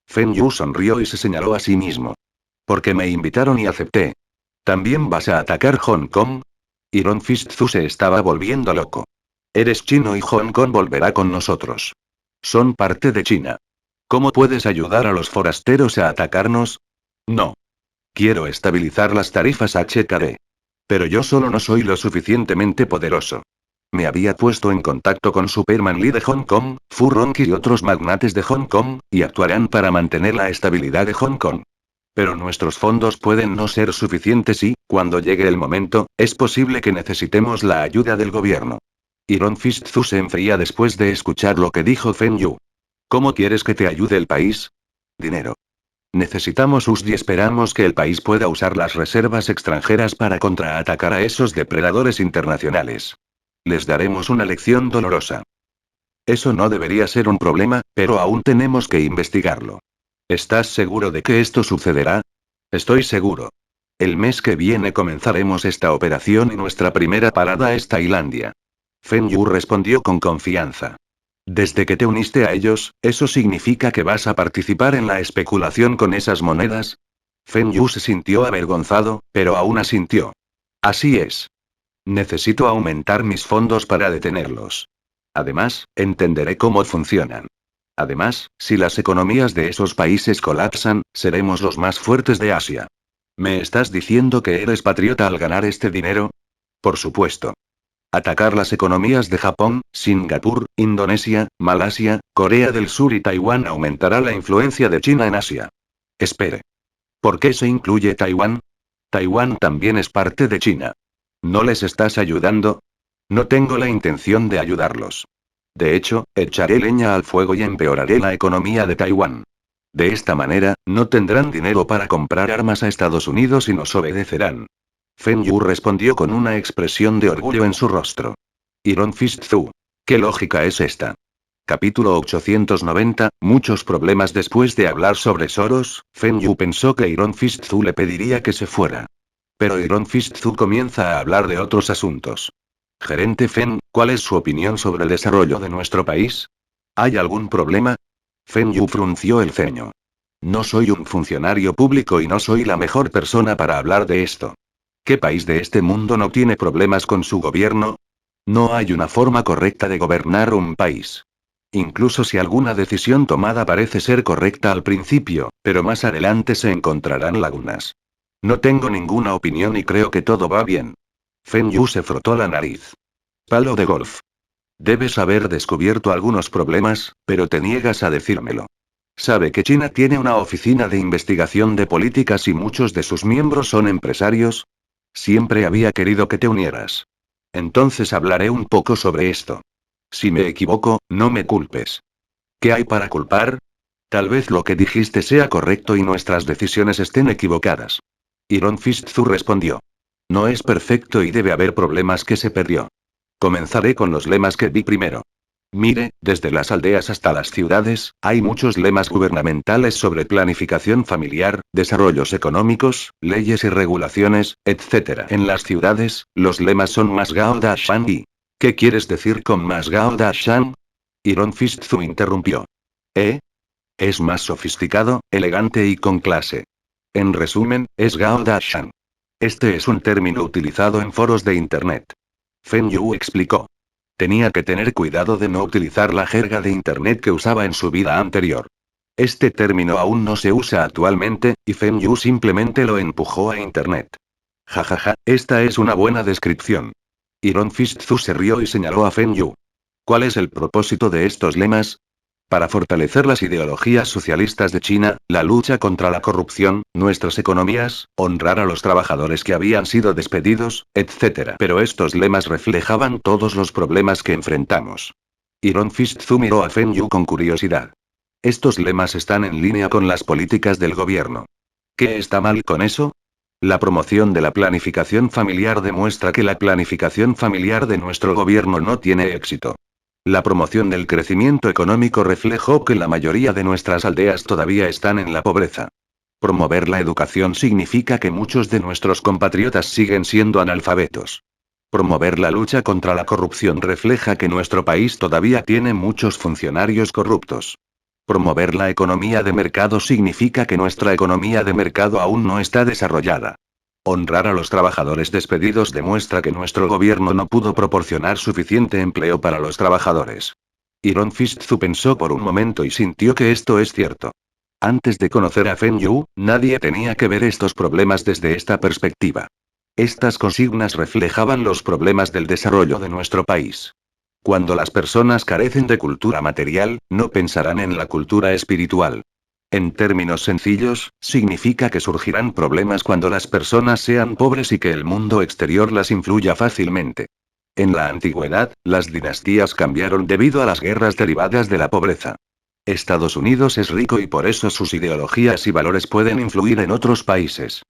Feng Yu sonrió y se señaló a sí mismo. Porque me invitaron y acepté. ¿También vas a atacar Hong Kong? Iron Fist Zhu se estaba volviendo loco. Eres chino y Hong Kong volverá con nosotros. Son parte de China. ¿Cómo puedes ayudar a los forasteros a atacarnos? No. Quiero estabilizar las tarifas HKD. Pero yo solo no soy lo suficientemente poderoso. Me había puesto en contacto con Superman Lee de Hong Kong, Fu Ronqi y otros magnates de Hong Kong, y actuarán para mantener la estabilidad de Hong Kong. Pero nuestros fondos pueden no ser suficientes y, cuando llegue el momento, es posible que necesitemos la ayuda del gobierno. Iron Fist Zhu se enfría después de escuchar lo que dijo Feng Yu. ¿Cómo quieres que te ayude el país? Dinero. Necesitamos USD y esperamos que el país pueda usar las reservas extranjeras para contraatacar a esos depredadores internacionales. Les daremos una lección dolorosa. Eso no debería ser un problema, pero aún tenemos que investigarlo. ¿Estás seguro de que esto sucederá? Estoy seguro. El mes que viene comenzaremos esta operación y nuestra primera parada es Tailandia. Feng Yu respondió con confianza. Desde que te uniste a ellos, ¿eso significa que vas a participar en la especulación con esas monedas? Feng Yu se sintió avergonzado, pero aún asintió. Así es. Necesito aumentar mis fondos para detenerlos. Además, entenderé cómo funcionan. Además, si las economías de esos países colapsan, seremos los más fuertes de Asia. ¿Me estás diciendo que eres patriota al ganar este dinero? Por supuesto. Atacar las economías de Japón, Singapur, Indonesia, Malasia, Corea del Sur y Taiwán aumentará la influencia de China en Asia. Espere. ¿Por qué se incluye Taiwán? Taiwán también es parte de China. ¿No les estás ayudando? No tengo la intención de ayudarlos. De hecho, echaré leña al fuego y empeoraré la economía de Taiwán. De esta manera, no tendrán dinero para comprar armas a Estados Unidos y nos obedecerán. Feng Yu respondió con una expresión de orgullo en su rostro. Iron Fist Zhu. ¿Qué lógica es esta? Capítulo 890, muchos problemas después de hablar sobre Soros, Feng Yu pensó que Iron Fist Zhu le pediría que se fuera. Pero Iron Fist Zhu comienza a hablar de otros asuntos. Gerente Feng, ¿cuál es su opinión sobre el desarrollo de nuestro país? ¿Hay algún problema? Feng Yu frunció el ceño. No soy un funcionario público y no soy la mejor persona para hablar de esto. ¿Qué país de este mundo no tiene problemas con su gobierno? No hay una forma correcta de gobernar un país. Incluso si alguna decisión tomada parece ser correcta al principio, pero más adelante se encontrarán lagunas. No tengo ninguna opinión y creo que todo va bien. Feng Yu se frotó la nariz. Palo de golf. Debes haber descubierto algunos problemas, pero te niegas a decírmelo. ¿Sabe que China tiene una oficina de investigación de políticas y muchos de sus miembros son empresarios? Siempre había querido que te unieras. Entonces hablaré un poco sobre esto. Si me equivoco, no me culpes. ¿Qué hay para culpar? Tal vez lo que dijiste sea correcto y nuestras decisiones estén equivocadas. Iron Fist Zhu respondió. No es perfecto y debe haber problemas que se perdió. Comenzaré con los lemas que vi primero. Mire, desde las aldeas hasta las ciudades, hay muchos lemas gubernamentales sobre planificación familiar, desarrollos económicos, leyes y regulaciones, etc. En las ciudades, los lemas son más Gao Da Shan y... ¿Qué quieres decir con más Gao Da Shan? Iron Fist Zhu interrumpió. Es más sofisticado, elegante y con clase. En resumen, es Gao Da Shan. Este es un término utilizado en foros de Internet. Feng Yu explicó. Tenía que tener cuidado de no utilizar la jerga de Internet que usaba en su vida anterior. Este término aún no se usa actualmente, y Feng Yu simplemente lo empujó a Internet. Jajaja, esta es una buena descripción. Iron Fist Zhu se rió y señaló a Feng Yu. ¿Cuál es el propósito de estos lemas? Para fortalecer las ideologías socialistas de China, la lucha contra la corrupción, nuestras economías, honrar a los trabajadores que habían sido despedidos, etc. Pero estos lemas reflejaban todos los problemas que enfrentamos. Iron Fist Zhu miró a Feng Yu con curiosidad. Estos lemas están en línea con las políticas del gobierno. ¿Qué está mal con eso? La promoción de la planificación familiar demuestra que la planificación familiar de nuestro gobierno no tiene éxito. La promoción del crecimiento económico reflejó que la mayoría de nuestras aldeas todavía están en la pobreza. Promover la educación significa que muchos de nuestros compatriotas siguen siendo analfabetos. Promover la lucha contra la corrupción refleja que nuestro país todavía tiene muchos funcionarios corruptos. Promover la economía de mercado significa que nuestra economía de mercado aún no está desarrollada. Honrar a los trabajadores despedidos demuestra que nuestro gobierno no pudo proporcionar suficiente empleo para los trabajadores. Iron Fist Zhu pensó por un momento y sintió que esto es cierto. Antes de conocer a Feng Yu, nadie tenía que ver estos problemas desde esta perspectiva. Estas consignas reflejaban los problemas del desarrollo de nuestro país. Cuando las personas carecen de cultura material, no pensarán en la cultura espiritual. En términos sencillos, significa que surgirán problemas cuando las personas sean pobres y que el mundo exterior las influya fácilmente. En la antigüedad, las dinastías cambiaron debido a las guerras derivadas de la pobreza. Estados Unidos es rico y por eso sus ideologías y valores pueden influir en otros países.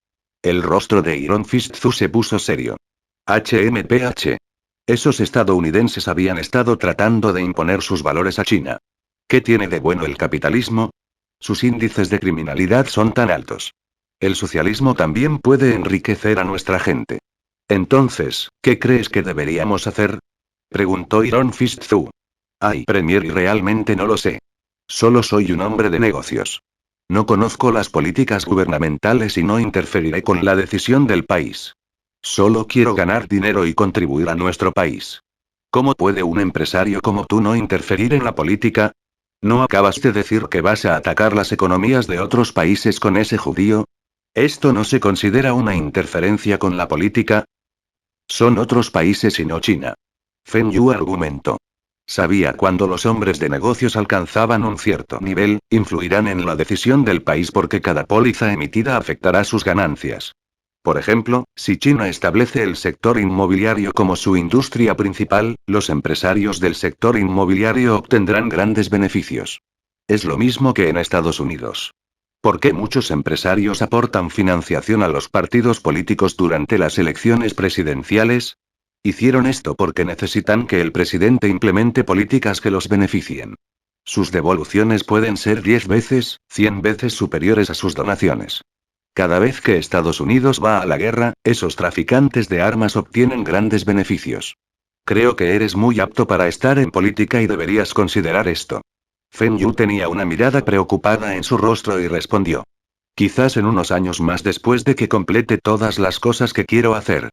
El rostro de Iron Fist Zhu se puso serio. HMPH. Esos estadounidenses habían estado tratando de imponer sus valores a China. ¿Qué tiene de bueno el capitalismo? Sus índices de criminalidad son tan altos. El socialismo también puede enriquecer a nuestra gente. Entonces, ¿qué crees que deberíamos hacer? Preguntó Iron Fist Zhu. Ay, Premier, y realmente no lo sé. Solo soy un hombre de negocios. No conozco las políticas gubernamentales y no interferiré con la decisión del país. Solo quiero ganar dinero y contribuir a nuestro país. ¿Cómo puede un empresario como tú no interferir en la política? ¿No acabas de decir que vas a atacar las economías de otros países con ese judío? ¿Esto no se considera una interferencia con la política? Son otros países y no China. Feng Yu argumentó. Sabía cuando los hombres de negocios alcanzaban un cierto nivel, influirán en la decisión del país porque cada póliza emitida afectará sus ganancias. Por ejemplo, si China establece el sector inmobiliario como su industria principal, los empresarios del sector inmobiliario obtendrán grandes beneficios. Es lo mismo que en Estados Unidos. ¿Por qué muchos empresarios aportan financiación a los partidos políticos durante las elecciones presidenciales? Hicieron esto porque necesitan que el presidente implemente políticas que los beneficien. Sus devoluciones pueden ser 10 veces, 100 veces superiores a sus donaciones. Cada vez que Estados Unidos va a la guerra, esos traficantes de armas obtienen grandes beneficios. Creo que eres muy apto para estar en política y deberías considerar esto. Feng Yu tenía una mirada preocupada en su rostro y respondió. Quizás en unos años más después de que complete todas las cosas que quiero hacer.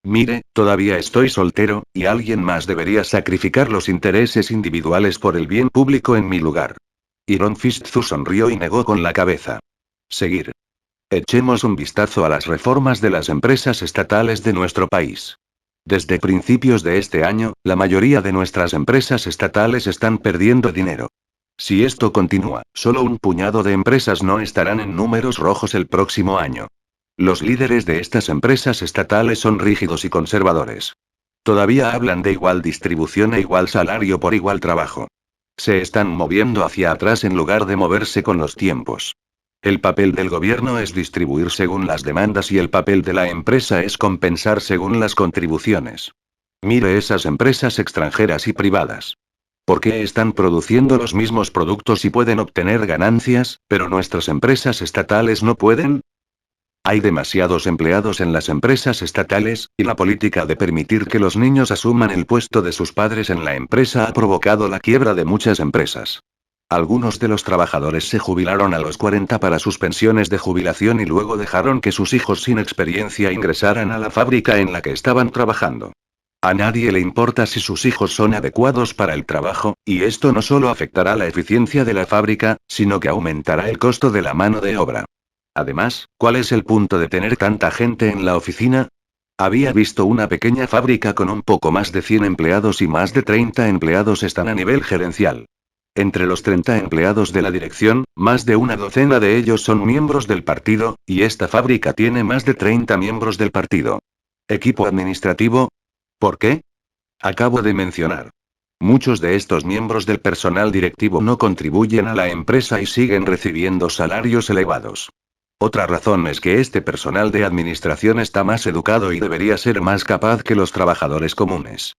Mire, todavía estoy soltero, y alguien más debería sacrificar los intereses individuales por el bien público en mi lugar. Iron Fist Zhu sonrió y negó con la cabeza. Seguir. Echemos un vistazo a las reformas de las empresas estatales de nuestro país. Desde principios de este año, la mayoría de nuestras empresas estatales están perdiendo dinero. Si esto continúa, solo un puñado de empresas no estarán en números rojos el próximo año. Los líderes de estas empresas estatales son rígidos y conservadores. Todavía hablan de igual distribución e igual salario por igual trabajo. Se están moviendo hacia atrás en lugar de moverse con los tiempos. El papel del gobierno es distribuir según las demandas y el papel de la empresa es compensar según las contribuciones. Mire esas empresas extranjeras y privadas. ¿Por qué están produciendo los mismos productos y pueden obtener ganancias, pero nuestras empresas estatales no pueden? Hay demasiados empleados en las empresas estatales, y la política de permitir que los niños asuman el puesto de sus padres en la empresa ha provocado la quiebra de muchas empresas. Algunos de los trabajadores se jubilaron a los 40 para sus pensiones de jubilación y luego dejaron que sus hijos sin experiencia ingresaran a la fábrica en la que estaban trabajando. A nadie le importa si sus hijos son adecuados para el trabajo, y esto no solo afectará la eficiencia de la fábrica, sino que aumentará el costo de la mano de obra. Además, ¿cuál es el punto de tener tanta gente en la oficina? Había visto una pequeña fábrica con un poco más de 100 empleados y más de 30 empleados están a nivel gerencial. Entre los 30 empleados de la dirección, más de una docena de ellos son miembros del partido, y esta fábrica tiene más de 30 miembros del partido. ¿Equipo administrativo? ¿Por qué? Acabo de mencionar. Muchos de estos miembros del personal directivo no contribuyen a la empresa y siguen recibiendo salarios elevados. Otra razón es que este personal de administración está más educado y debería ser más capaz que los trabajadores comunes.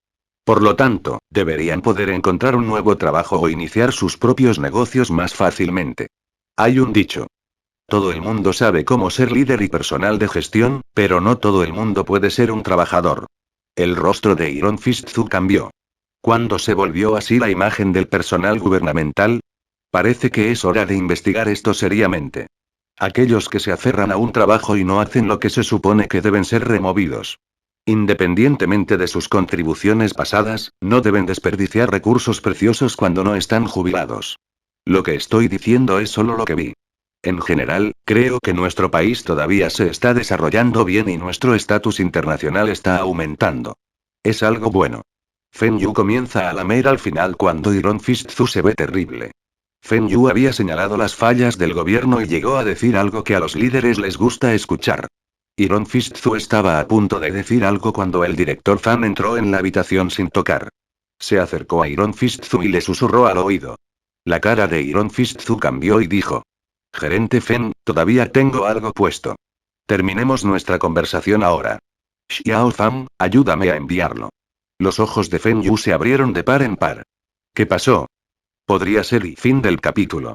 Por lo tanto, deberían poder encontrar un nuevo trabajo o iniciar sus propios negocios más fácilmente. Hay un dicho. Todo el mundo sabe cómo ser líder y personal de gestión, pero no todo el mundo puede ser un trabajador. El rostro de Iron Fistzu cambió. ¿Cuándo se volvió así la imagen del personal gubernamental? Parece que es hora de investigar esto seriamente. Aquellos que se aferran a un trabajo y no hacen lo que se supone que deben ser removidos. Independientemente de sus contribuciones pasadas, no deben desperdiciar recursos preciosos cuando no están jubilados. Lo que estoy diciendo es solo lo que vi. En general, creo que nuestro país todavía se está desarrollando bien y nuestro estatus internacional está aumentando. Es algo bueno. Feng Yu comienza a lamer al final cuando Iron Fistzu se ve terrible. Feng Yu había señalado las fallas del gobierno y llegó a decir algo que a los líderes les gusta escuchar. Iron Fistzu estaba a punto de decir algo cuando el director Fan entró en la habitación sin tocar. Se acercó a Iron Fistzu y le susurró al oído. La cara de Iron Fistzu cambió y dijo. Gerente Fen, todavía tengo algo puesto. Terminemos nuestra conversación ahora. Xiao Fan, ayúdame a enviarlo. Los ojos de Feng Yu se abrieron de par en par. ¿Qué pasó? Podría ser y fin del capítulo.